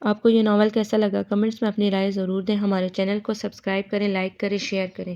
آپ کو یہ ناول کیسا لگا؟ کمنٹس میں اپنی رائے ضرور دیں۔ ہمارے چینل کو سبسکرائب کریں، لائک کریں، شیئر کریں۔